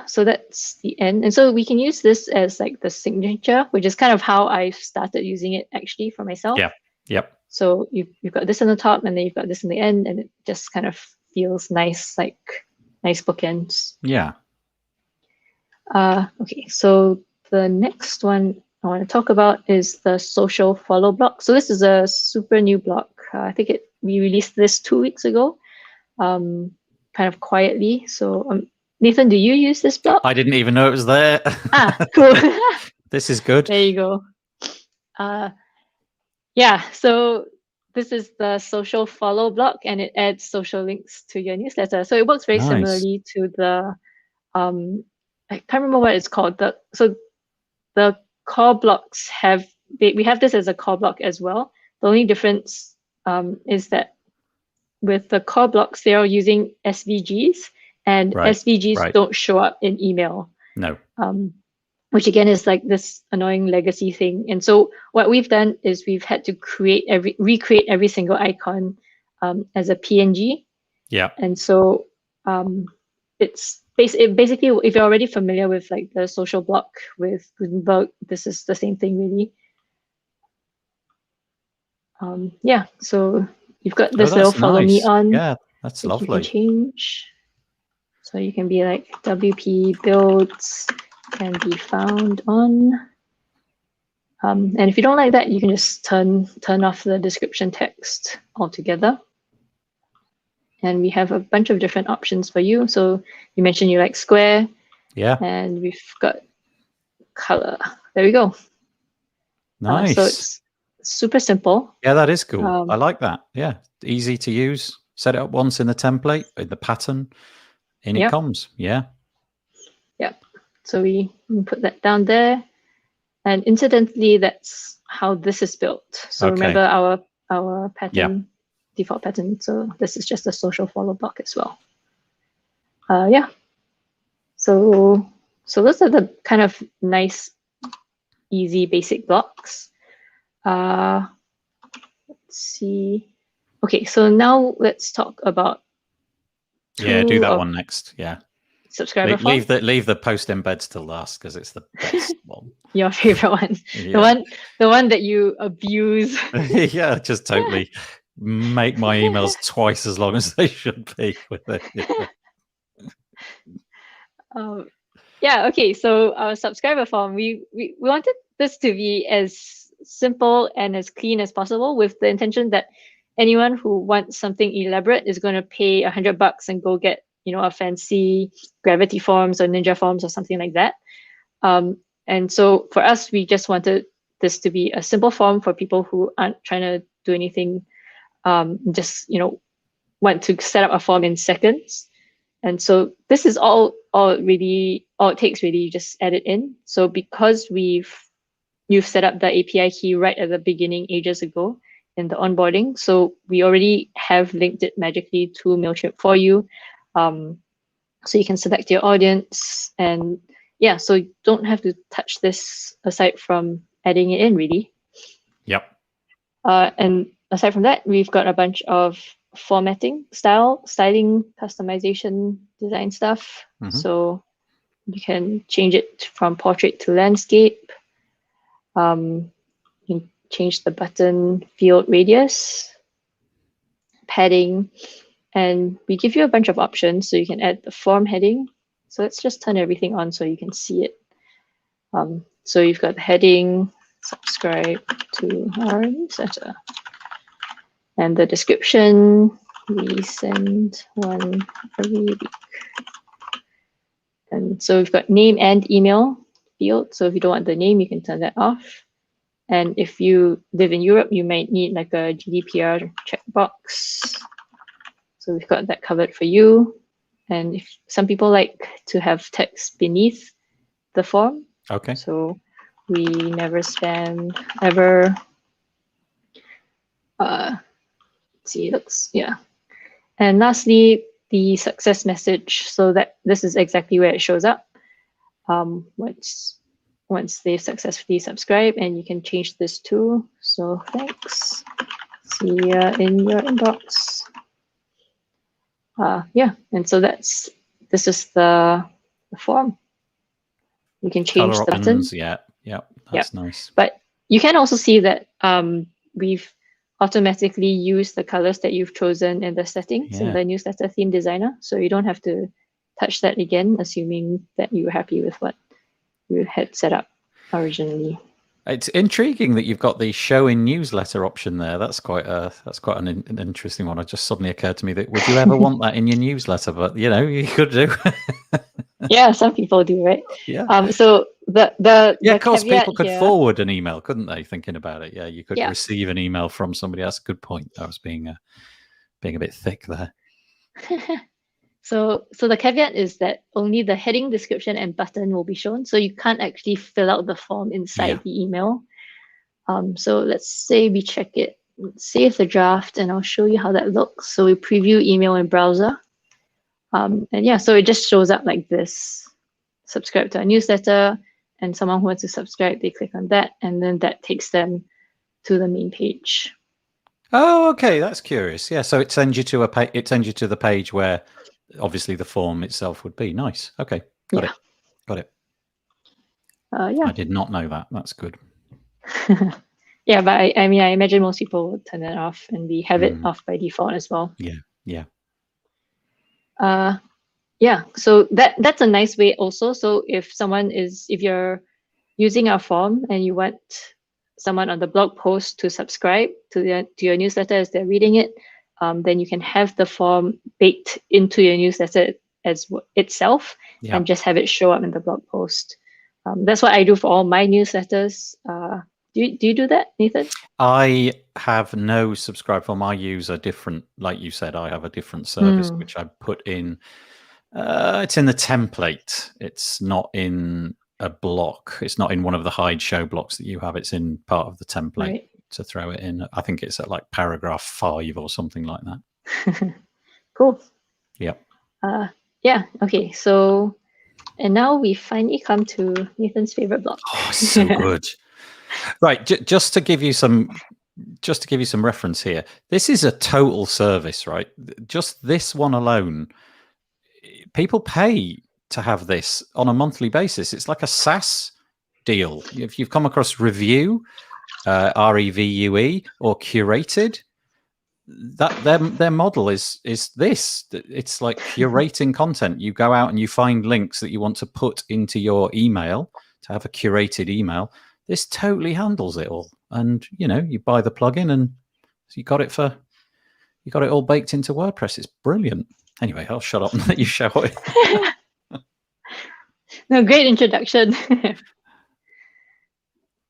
Speaker 2: So that's the end. And so we can use this as like the signature, which is kind of how I've started using it actually for myself.
Speaker 1: Yeah. Yep.
Speaker 2: So you've got this on the top and then you've got this in the end, and it just kind of feels nice, like nice bookends.
Speaker 1: Yeah.
Speaker 2: Okay, so the next one I want to talk about is the social follow block. So this is a super new block. I think we released this 2 weeks ago, kind of quietly. So Nathan, do you use this block?
Speaker 1: I didn't even know it was there.
Speaker 2: Cool.
Speaker 1: This is good.
Speaker 2: There you go. So this is the social follow block, and it adds social links to your newsletter. So it works very similarly to the I can't remember what it's called. The core blocks we have this as a core block as well. The only difference is that with the core blocks, they are using SVGs, and SVGs don't show up in email.
Speaker 1: No.
Speaker 2: Which again is like this annoying legacy thing. And so what we've done is we've had to recreate every single icon as a PNG.
Speaker 1: Yeah.
Speaker 2: And so it's basically, if you're already familiar with like the social block with Gutenberg, this is the same thing really. So you've got this little follow me on.
Speaker 1: Yeah, that's lovely.
Speaker 2: You can change. So you can be like WP builds can be found on. And if you don't like that, you can just turn off the description text altogether. And we have a bunch of different options for you. So you mentioned you like square.
Speaker 1: Yeah.
Speaker 2: And we've got color. There we go.
Speaker 1: Nice.
Speaker 2: So it's super simple.
Speaker 1: Yeah, that is cool. I like that. Yeah, easy to use. Set it up once in the template, with the pattern. In it comes. Yeah. Yeah.
Speaker 2: So we put that down there. And incidentally, that's how this is built. So remember our pattern, default pattern. So this is just a social follow block as well. So those are the kind of nice, easy, basic blocks. Let's see. Okay, so now let's talk about.
Speaker 1: Yeah, do that one next. Yeah.
Speaker 2: Subscriber form.
Speaker 1: Leave the post embeds till last because it's the best one.
Speaker 2: Your favorite one. Yeah. The one that you abuse.
Speaker 1: Yeah, just totally make my emails twice as long as they should be with it.
Speaker 2: Okay, so our subscriber form, we wanted this to be as simple and as clean as possible, with the intention that anyone who wants something elaborate is going to pay $100 and go get a fancy Gravity Forms or Ninja Forms or something like that. And so for us, we just wanted this to be a simple form for people who aren't trying to do anything, just want to set up a form in seconds. And so this is all it takes really. You just add it in. So because you've set up the API key right at the beginning ages ago in the onboarding, so we already have linked it magically to MailChimp for you. So you can select your audience, and so you don't have to touch this aside from adding it in really.
Speaker 1: Yep.
Speaker 2: And aside from that, we've got a bunch of formatting, styling, customization, design stuff. Mm-hmm. So you can change it from portrait to landscape. You can change the button field radius, padding. And we give you a bunch of options, so you can add the form heading. So let's just turn everything on so you can see it. So you've got the heading, subscribe to our newsletter. And the description, we send one every week. And so we've got name and email field. So if you don't want the name, you can turn that off. And if you live in Europe, you might need like a GDPR checkbox. So we've got that covered for you. And if some people like to have text beneath the form.
Speaker 1: Okay.
Speaker 2: So we never spam ever. See, looks, yeah. And lastly, the success message. So that this is exactly where it shows up. Once they've successfully subscribed, and you can change this too. So thanks. See ya in your inbox. Yeah, and so this is the form. You can change
Speaker 1: Color
Speaker 2: the button.
Speaker 1: options, yeah, that's nice.
Speaker 2: But you can also see that we've automatically used the colors that you've chosen in the settings in the newsletter theme designer. So you don't have to touch that again, assuming that you were happy with what you had set up originally.
Speaker 1: It's intriguing that you've got the show in newsletter option there. That's quite an interesting one. It just suddenly occurred to me that would you ever want that in your newsletter? But you could do.
Speaker 2: Yeah, some people do, right?
Speaker 1: Yeah.
Speaker 2: So the
Speaker 1: of course, people could
Speaker 2: here,
Speaker 1: forward an email, couldn't they? Thinking about it, you could receive an email from somebody. That's a good point. I was being a bit thick there.
Speaker 2: So the caveat is that only the heading, description, and button will be shown. So you can't actually fill out the form inside the email. So let's say we check it, save the draft, and I'll show you how that looks. So we preview email in browser. And so it just shows up like this. Subscribe to our newsletter, and someone who wants to subscribe, they click on that, and then that takes them to the main page.
Speaker 1: Oh, okay, that's curious. Yeah, so it sends you to the page where obviously the form itself would be. Nice. Okay, got it. I did not know that. That's good.
Speaker 2: Yeah, but I imagine most people would turn it off, and we have it off by default as well.
Speaker 1: Yeah.
Speaker 2: So that's a nice way also. So if you're using our form and you want someone on the blog post to subscribe to your newsletter as they're reading it, then you can have the form baked into your newsletter as itself and just have it show up in the blog post. That's what I do for all my newsletters. Do you do that, Nathan?
Speaker 1: I have no subscribe form. I use a different, like you said, I have a different service which I put in. It's in the template. It's not in a block. It's not in one of the hide show blocks that you have. It's in part of the template to throw it in. I think it's at like paragraph 5 or something like that.
Speaker 2: Cool.
Speaker 1: Yep.
Speaker 2: Okay. So, and now we finally come to Nathan's favorite block.
Speaker 1: Oh, so good. Right. Just to give you some reference here, this is a total service, right? Just this one alone, people pay to have this on a monthly basis. It's like a SaaS deal. If you've come across Revue, REVUE, or Curated, that their model is this. It's like curating content. You go out and you find links that you want to put into your email to have a curated email. This totally handles it all, and you buy the plugin, and you got it all baked into WordPress. It's brilliant. Anyway, I'll shut up and let you show it.
Speaker 2: No, great introduction.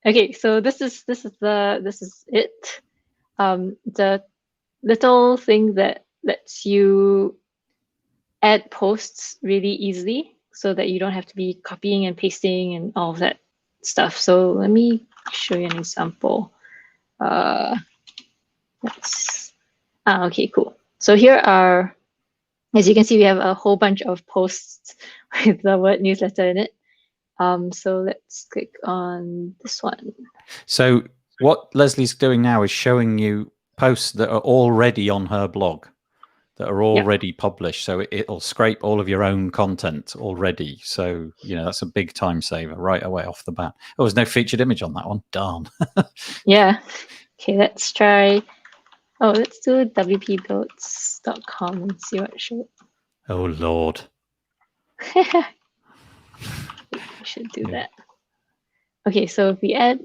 Speaker 2: Okay, so this is it. The little thing that lets you add posts really easily, so that you don't have to be copying and pasting and all of that stuff. So let me show you an example. Okay, cool. So here are, as you can see, we have a whole bunch of posts with the word newsletter in it. So let's click on this one.
Speaker 1: So what Lesley's doing now is showing you posts that are already on her blog, that are already published. So it'll scrape all of your own content already. So, that's a big time saver right away off the bat. Oh, there's no featured image on that one. Darn.
Speaker 2: Yeah. Okay, let's try. Oh, let's do wpbuilds.com and see what it shows.
Speaker 1: Oh, Lord.
Speaker 2: We should do that. Okay, so if we add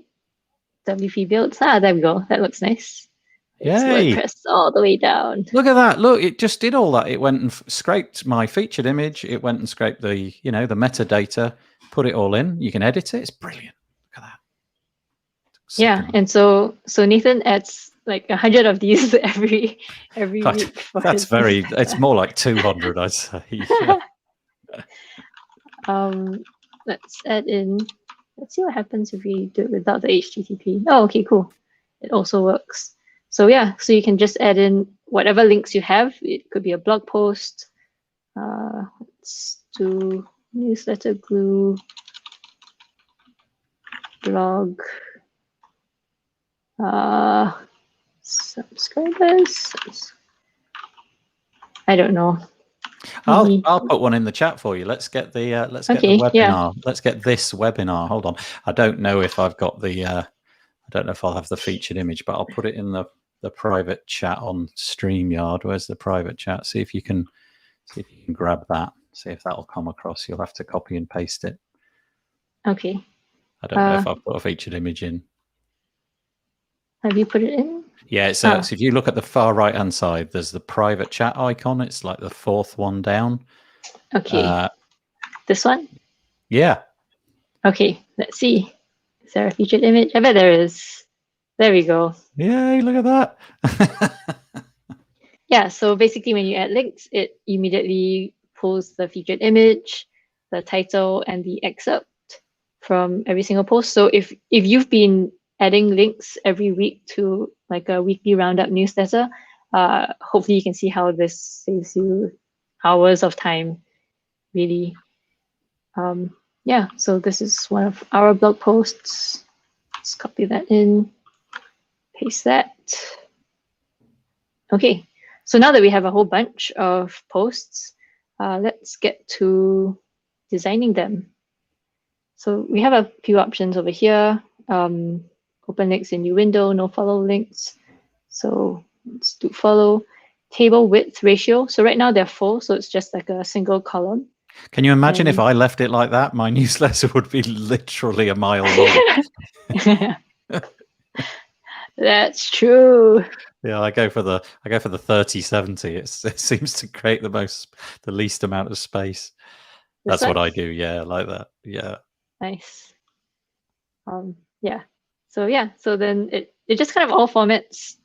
Speaker 2: WP builds, there we go. That looks nice. It's WordPress all the way down.
Speaker 1: Look at that. Look, it just did all that. It went and scraped my featured image. It went and scraped the, the metadata, put it all in. You can edit it. It's brilliant. Look at that.
Speaker 2: Yeah, and so Nathan adds like 100 of these every week. For
Speaker 1: That's very. It's more like 200, I'd say. Yeah.
Speaker 2: Let's add in. Let's see what happens if we do it without the HTTP. Oh, okay, cool. It also works. So yeah, so you can just add in whatever links you have. It could be a blog post. Let's do Newsletter Glue blog. Subscribers. I don't know.
Speaker 1: I'll put one in the chat for you. Let's get the get the webinar.
Speaker 2: Yeah.
Speaker 1: Let's get this webinar. Hold on. I don't know if I've got the I don't know if I'll have the featured image, but I'll put it in the private chat on StreamYard. Where's the private chat? See if you can grab that. See if that'll come across. You'll have to copy and paste it.
Speaker 2: Okay.
Speaker 1: I don't know if I've put a featured image in.
Speaker 2: Have you put it in?
Speaker 1: Yeah, so if you look at the far right-hand side, there's the private chat icon. It's like the fourth one down.
Speaker 2: Okay. This one?
Speaker 1: Yeah.
Speaker 2: Okay, let's see. Is there a featured image? I bet there is. There we go.
Speaker 1: Yay, look at that.
Speaker 2: Yeah, so basically when you add links, it immediately pulls the featured image, the title, and the excerpt from every single post. So if you've been adding links every week to like a weekly roundup newsletter, hopefully you can see how this saves you hours of time, really. Yeah, so this is one of our blog posts. Let's copy that in, paste that. Okay, so now that we have a whole bunch of posts, let's get to designing them. So we have a few options over here. Open links in new window, no follow links. So let's do follow. Table width ratio. So right now they're full, so it's just like a single column.
Speaker 1: Can you imagine if I left it like that? My newsletter would be literally a mile long.
Speaker 2: That's true.
Speaker 1: Yeah, I go for the 3070. It seems to create the least amount of space. That's what I do. Yeah, like that. Yeah.
Speaker 2: Nice. Yeah. So then it just kind of all formats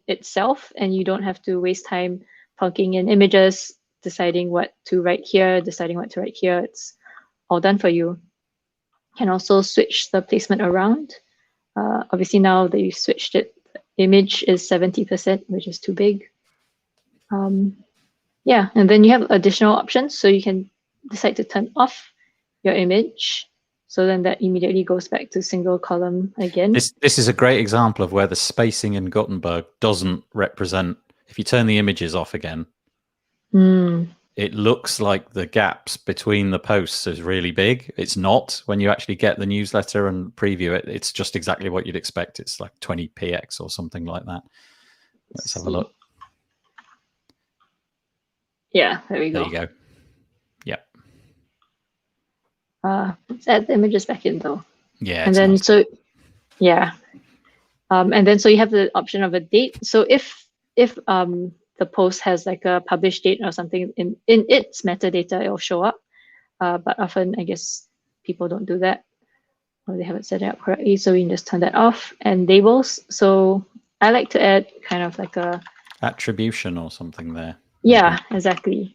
Speaker 2: itself, and you don't have to waste time plunking in images, deciding what to write here, deciding what to write here. It's all done for you. You can also switch the placement around. Obviously now that you switched it, the image is 70%, which is too big. Yeah, and then you have additional options. So you can decide to turn off your image. So then that immediately goes back to single column again.
Speaker 1: This is a great example of where the spacing in Gutenberg doesn't represent. If you turn the images off again, it looks like the gaps between the posts is really big. It's not. When you actually get the newsletter and preview it, it's just exactly what you'd expect. It's like 20px or something like that. Let's have a look.
Speaker 2: Yeah, there we go.
Speaker 1: There you go.
Speaker 2: Let's add the images back in though.
Speaker 1: Yeah.
Speaker 2: And then nice. And then so you have the option of a date. So if the post has like a published date or something in its metadata, it'll show up. But often I guess people don't do that, or they haven't set it up correctly. So we can just turn that off. And labels. So I like to add kind of like a attribution
Speaker 1: or something there.
Speaker 2: Yeah, exactly.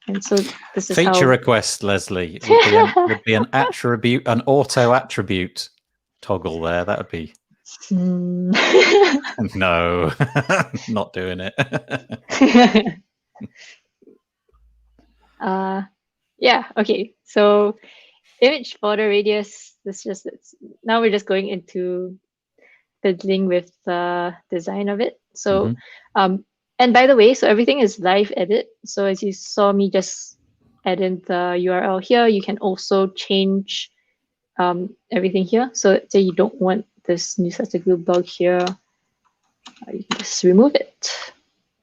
Speaker 2: And so this is
Speaker 1: feature request, Lesley, would be an attribute, an auto attribute toggle there. That would be no, not doing it.
Speaker 2: Yeah. Okay. So image border radius. Now we're just going into fiddling with the design of it. So and by the way, so everything is live edit. So as you saw me just add in the URL here, you can also change everything here. So let's say you don't want this Newsletter Glue blog here, you can just remove it.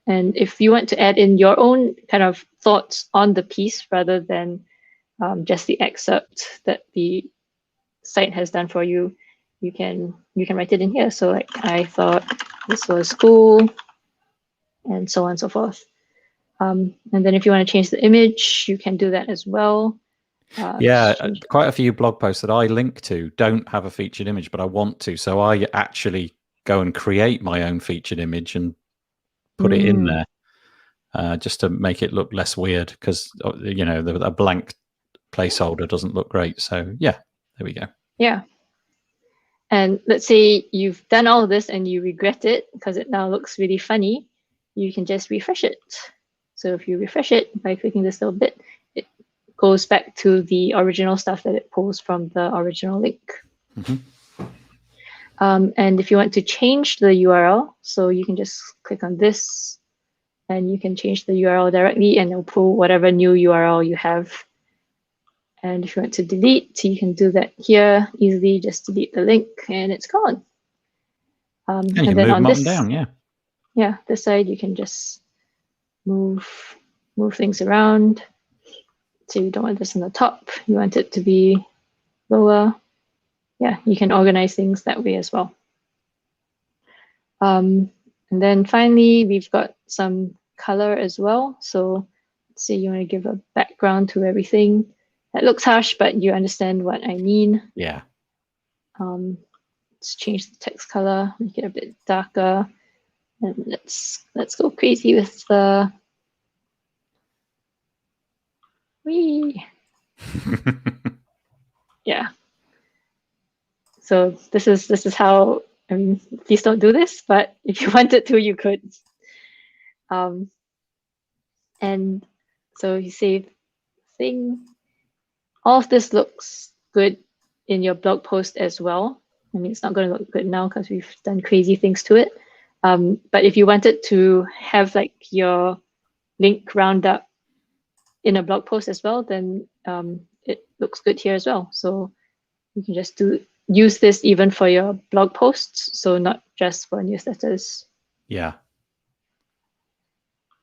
Speaker 2: And if you want to add in your own kind of thoughts on the piece rather than just the excerpt that the site has done for you, you can write it in here. So like, I thought this was cool, and so on and so forth. And then if you want to change the image, you can do that as well.
Speaker 1: Yeah,
Speaker 2: change.
Speaker 1: quite a few blog posts that I link to don't have a featured image, but I want to. So I actually go and create my own featured image and put it in there just to make it look less weird, because, you know, a blank placeholder doesn't look great. So yeah, there we go.
Speaker 2: Yeah. And let's say you've done all this and you regret it because it now looks really funny, you can just refresh it. So if you refresh it by clicking this little bit, it goes back to the original stuff that it pulls from the original link. And if you want to change the URL, so you can just click on this and you can change the URL directly and it'll pull whatever new URL you have. And if you want to delete, you can do that here easily. Just delete the link and it's gone.
Speaker 1: And you
Speaker 2: and
Speaker 1: can
Speaker 2: then
Speaker 1: move
Speaker 2: on
Speaker 1: them up
Speaker 2: this,
Speaker 1: and down, yeah.
Speaker 2: Yeah, this side you can just move things around. So you don't want this in the top. You want it to be lower. Yeah, you can organize things that way as well. And then finally, we've got some color as well. So let's say you want to give a background to everything. That looks harsh, but you understand what I mean.
Speaker 1: Yeah.
Speaker 2: Let's change the text color, make it a bit darker. And let's go crazy with the yeah. So this is how, I mean, please don't do this, but if you wanted to, you could. And so you say thing. All of this looks good in your blog post as well. I mean, it's not going to look good now because we've done crazy things to it. But if you wanted to have like your link round up in a blog post as well, then it looks good here as well. So you can just use this even for your blog posts, so not just for newsletters.
Speaker 1: Yeah.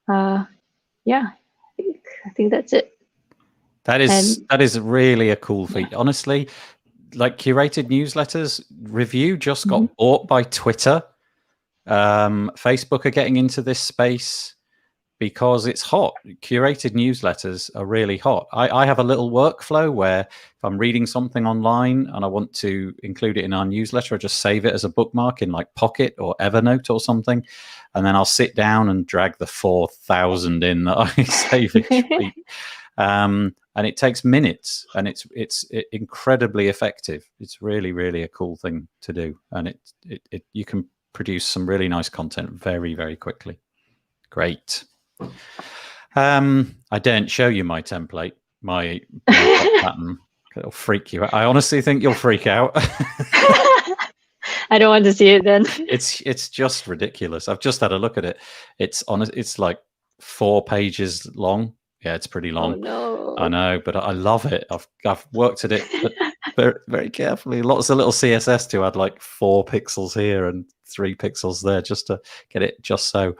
Speaker 2: Yeah, I think that's it.
Speaker 1: That is really a cool feature. Yeah. Honestly, like Curated Newsletters review just got bought by Twitter. Facebook are getting into this space because it's hot. Curated newsletters are really hot. I have a little workflow where if I'm reading something online and I want to include it in our newsletter, I just save it as a bookmark in like Pocket or Evernote or something. And then I'll sit down and drag the 4,000 in that I save each week. And it takes minutes, and it's incredibly effective. It's really, really a cool thing to do, and you can produce some really nice content very, very quickly. Great. I daren't show you my template, my pattern. It'll freak you out. I honestly think you'll freak out.
Speaker 2: I don't want to see it then.
Speaker 1: It's just ridiculous. I've just had a look at it. It's like 4 pages long. Yeah, it's pretty long.
Speaker 2: Oh, no.
Speaker 1: I know, but I love it. I've worked at it very, very carefully. Lots of little CSS to add like 4 pixels here and 3 pixels there just to get it just so.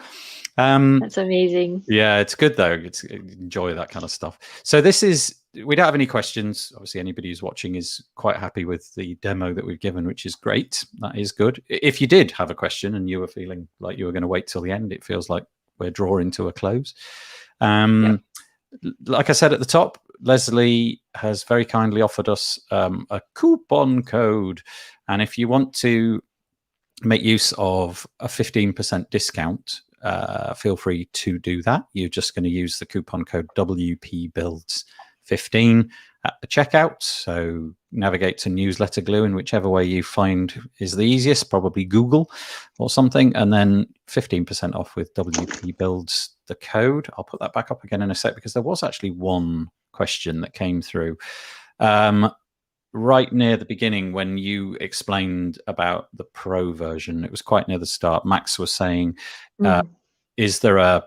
Speaker 2: That's amazing.
Speaker 1: Yeah, it's good though. Enjoy that kind of stuff. So we don't have any questions. Obviously, anybody who's watching is quite happy with the demo that we've given, which is great. That is good. If you did have a question and you were feeling like you were going to wait till the end, it feels like we're drawing to a close. Yep. Like I said at the top, Lesley has very kindly offered us a coupon code. And if you want to make use of a 15% discount, feel free to do that. You're just going to use the coupon code WPBuilds15 at the checkout. So navigate to Newsletter Glue in whichever way you find is the easiest, probably Google or something, and then 15% off with WPBuilds, the code. I'll put that back up again in a sec because there was actually one question that came through right near the beginning when you explained about the Pro version. It was quite near the start. Max was saying, is there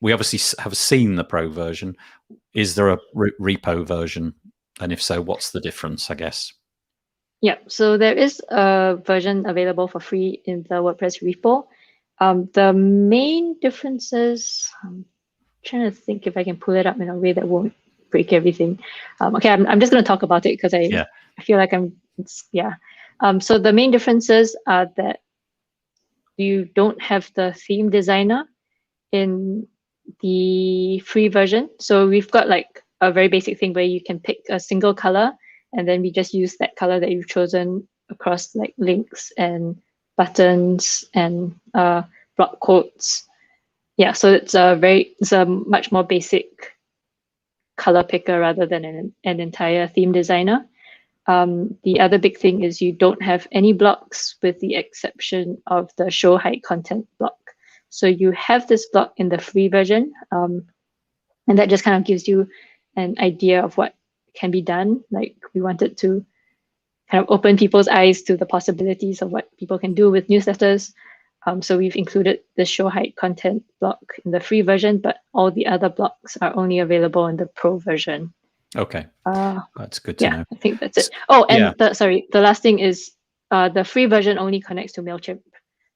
Speaker 1: we obviously have seen the Pro version. Is there a repo version? And if so, what's the difference, I guess?
Speaker 2: Yeah, so there is a version available for free in the WordPress repo. The main differences, I'm trying to think if I can pull it up in a way that won't break everything. Okay, I'm just going to talk about it because I feel like so the main differences are that you don't have the theme designer in the free version. So we've got like a very basic thing where you can pick a single color, and then we just use that color that you've chosen across like links and buttons and block quotes. Yeah, so it's a much more basic color picker rather than an entire theme designer. The other big thing is you don't have any blocks with the exception of the show hide content block. So you have this block in the free version, and that just kind of gives you an idea of what can be done. Like we wanted to kind of open people's eyes to the possibilities of what people can do with newsletters. So we've included the show hide content block in the free version, but all the other blocks are only available in the pro version.
Speaker 1: Okay, that's good to know.
Speaker 2: I think that's it. Oh, and
Speaker 1: yeah.
Speaker 2: the last thing is the free version only connects to MailChimp.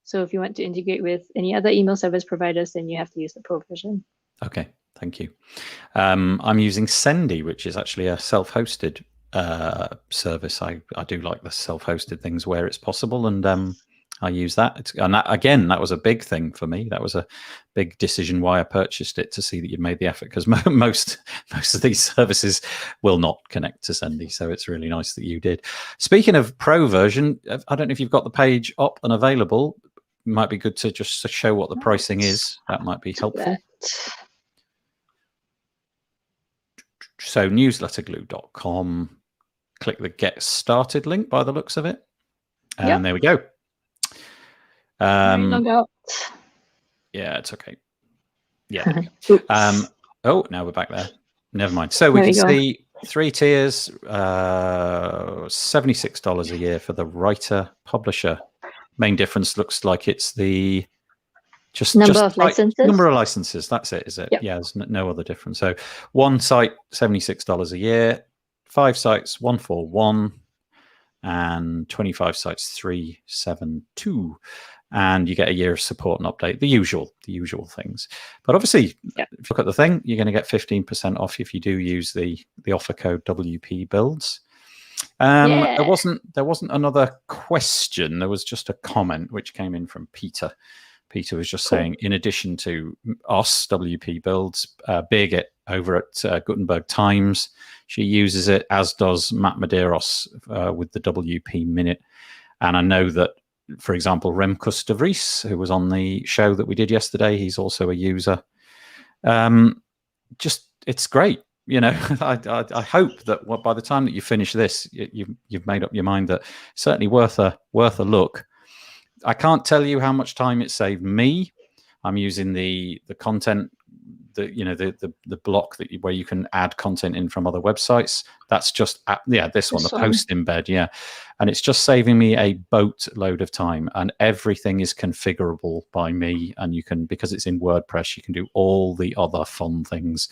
Speaker 2: So if you want to integrate with any other email service providers, then you have to use the pro version.
Speaker 1: Okay, thank you. I'm using Sendy, which is actually a self-hosted service. I do like the self-hosted things where it's possible, and I use that. And that, again, that was a big thing for me. That was a big decision why I purchased it, to see that you'd made the effort, because most of these services will not connect to Sendy. So it's really nice that you did. Speaking of pro version, I don't know if you've got the page up and available. It might be good to just show what the pricing is. That might be helpful. So newsletterglue.com, click the get started link by the looks of it. And there we go.
Speaker 2: Log out.
Speaker 1: Yeah, it's okay. Yeah. Oh, now we're back there. Never mind. So we can see 3 tiers, $76 a year for the writer publisher. Main difference looks like it's the
Speaker 2: number of licenses.
Speaker 1: Number of licenses. That's it, is it?
Speaker 2: Yep.
Speaker 1: Yeah, there's no other difference. So one site, $76 a year, 5 sites, $141, and 25 sites, $372. And you get a year of support and update, the usual things. But obviously, if you look at the thing, you're going to get 15% off if you do use the offer code WP Builds. There wasn't another question. There was just a comment which came in from Peter. Peter was just saying, in addition to us, WP Builds, Birgit over at Gutenberg Times, she uses it, as does Matt Medeiros with the WP Minute. And I know that, for example, Remkus de Vries, who was on the show that we did yesterday, he's also a user. It's great. You know, I hope that by the time that you finish this, you've made up your mind that it's certainly worth a look. I can't tell you how much time it saved me. I'm using the content, the block where you can add content in from other websites. That's just this one, the post embed, and it's just saving me a boatload of time. And everything is configurable by me, and you can, because it's in WordPress, you can do all the other fun things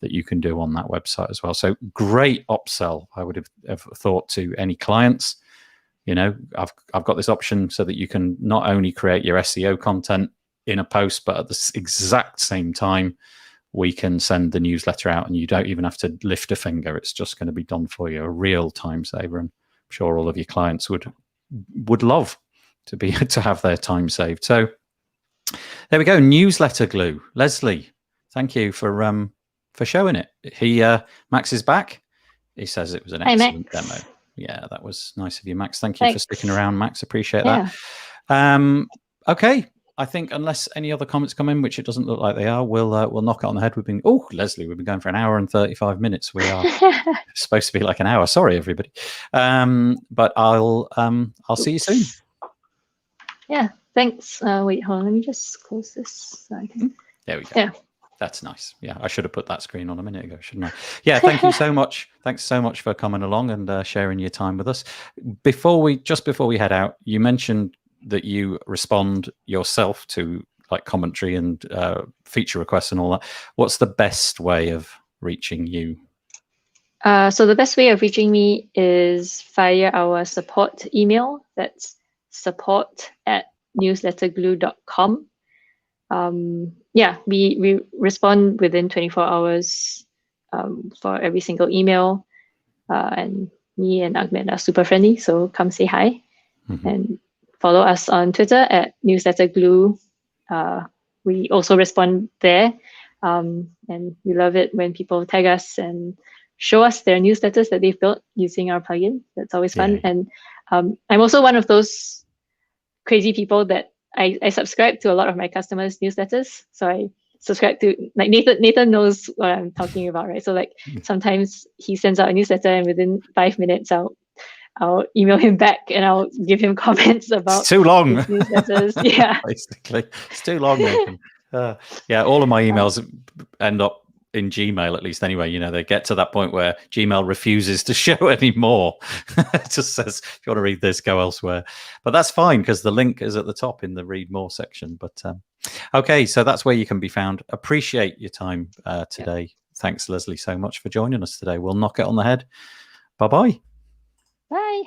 Speaker 1: that you can do on that website as well. So great upsell, I would have thought, to any clients. You know, I've got this option so that you can not only create your SEO content in a post, but at the exact same time, we can send the newsletter out, and you don't even have to lift a finger. It's just going to be done for you, a real time saver. And I'm sure all of your clients would love to have their time saved. So there we go. Newsletter Glue. Lesley, thank you for showing it. Max is back. He says it was an excellent demo. Yeah, that was nice of you, Max. Thank you for sticking around, Max. Appreciate that. Okay, I think unless any other comments come in, which it doesn't look like they are, we'll knock it on the head. Lesley, we've been going for an hour and 35 minutes. We are supposed to be like an hour. Sorry, everybody. But I'll see you soon.
Speaker 2: Yeah, thanks. Wait, hold on. Let me just close this. So I can...
Speaker 1: There we go. Yeah. That's nice. Yeah, I should have put that screen on a minute ago, shouldn't I? Yeah, thank you so much. Thanks so much for coming along and sharing your time with us. Before we head out, you mentioned that you respond yourself to like commentary and feature requests and all that. What's the best way of reaching you?
Speaker 2: So the best way of reaching me is via our support email. That's support@newsletterglue.com. We respond within 24 hours for every single email. And me and Ahmed are super friendly, so come say hi. And follow us on Twitter @newsletterglue. We also respond there. And we love it when people tag us and show us their newsletters that they've built using our plugin. That's always fun. And I'm also one of those crazy people that I subscribe to a lot of my customers' newsletters. So I subscribe to, like, Nathan knows what I'm talking about, right? So like sometimes he sends out a newsletter and within 5 minutes I'll email him back and I'll give him comments about
Speaker 1: it's too long.
Speaker 2: his newsletters. Yeah.
Speaker 1: Basically, it's too long, Nathan. Yeah, all of my emails end up in Gmail, at least anyway. You know, they get to that point where Gmail refuses to show any more. It just says, if you want to read this, go elsewhere. But that's fine because the link is at the top in the read more section. But okay, so that's where you can be found. Appreciate your time today. Yep. Thanks, Lesley, so much for joining us today. We'll knock it on the head. Bye-bye.
Speaker 2: Bye.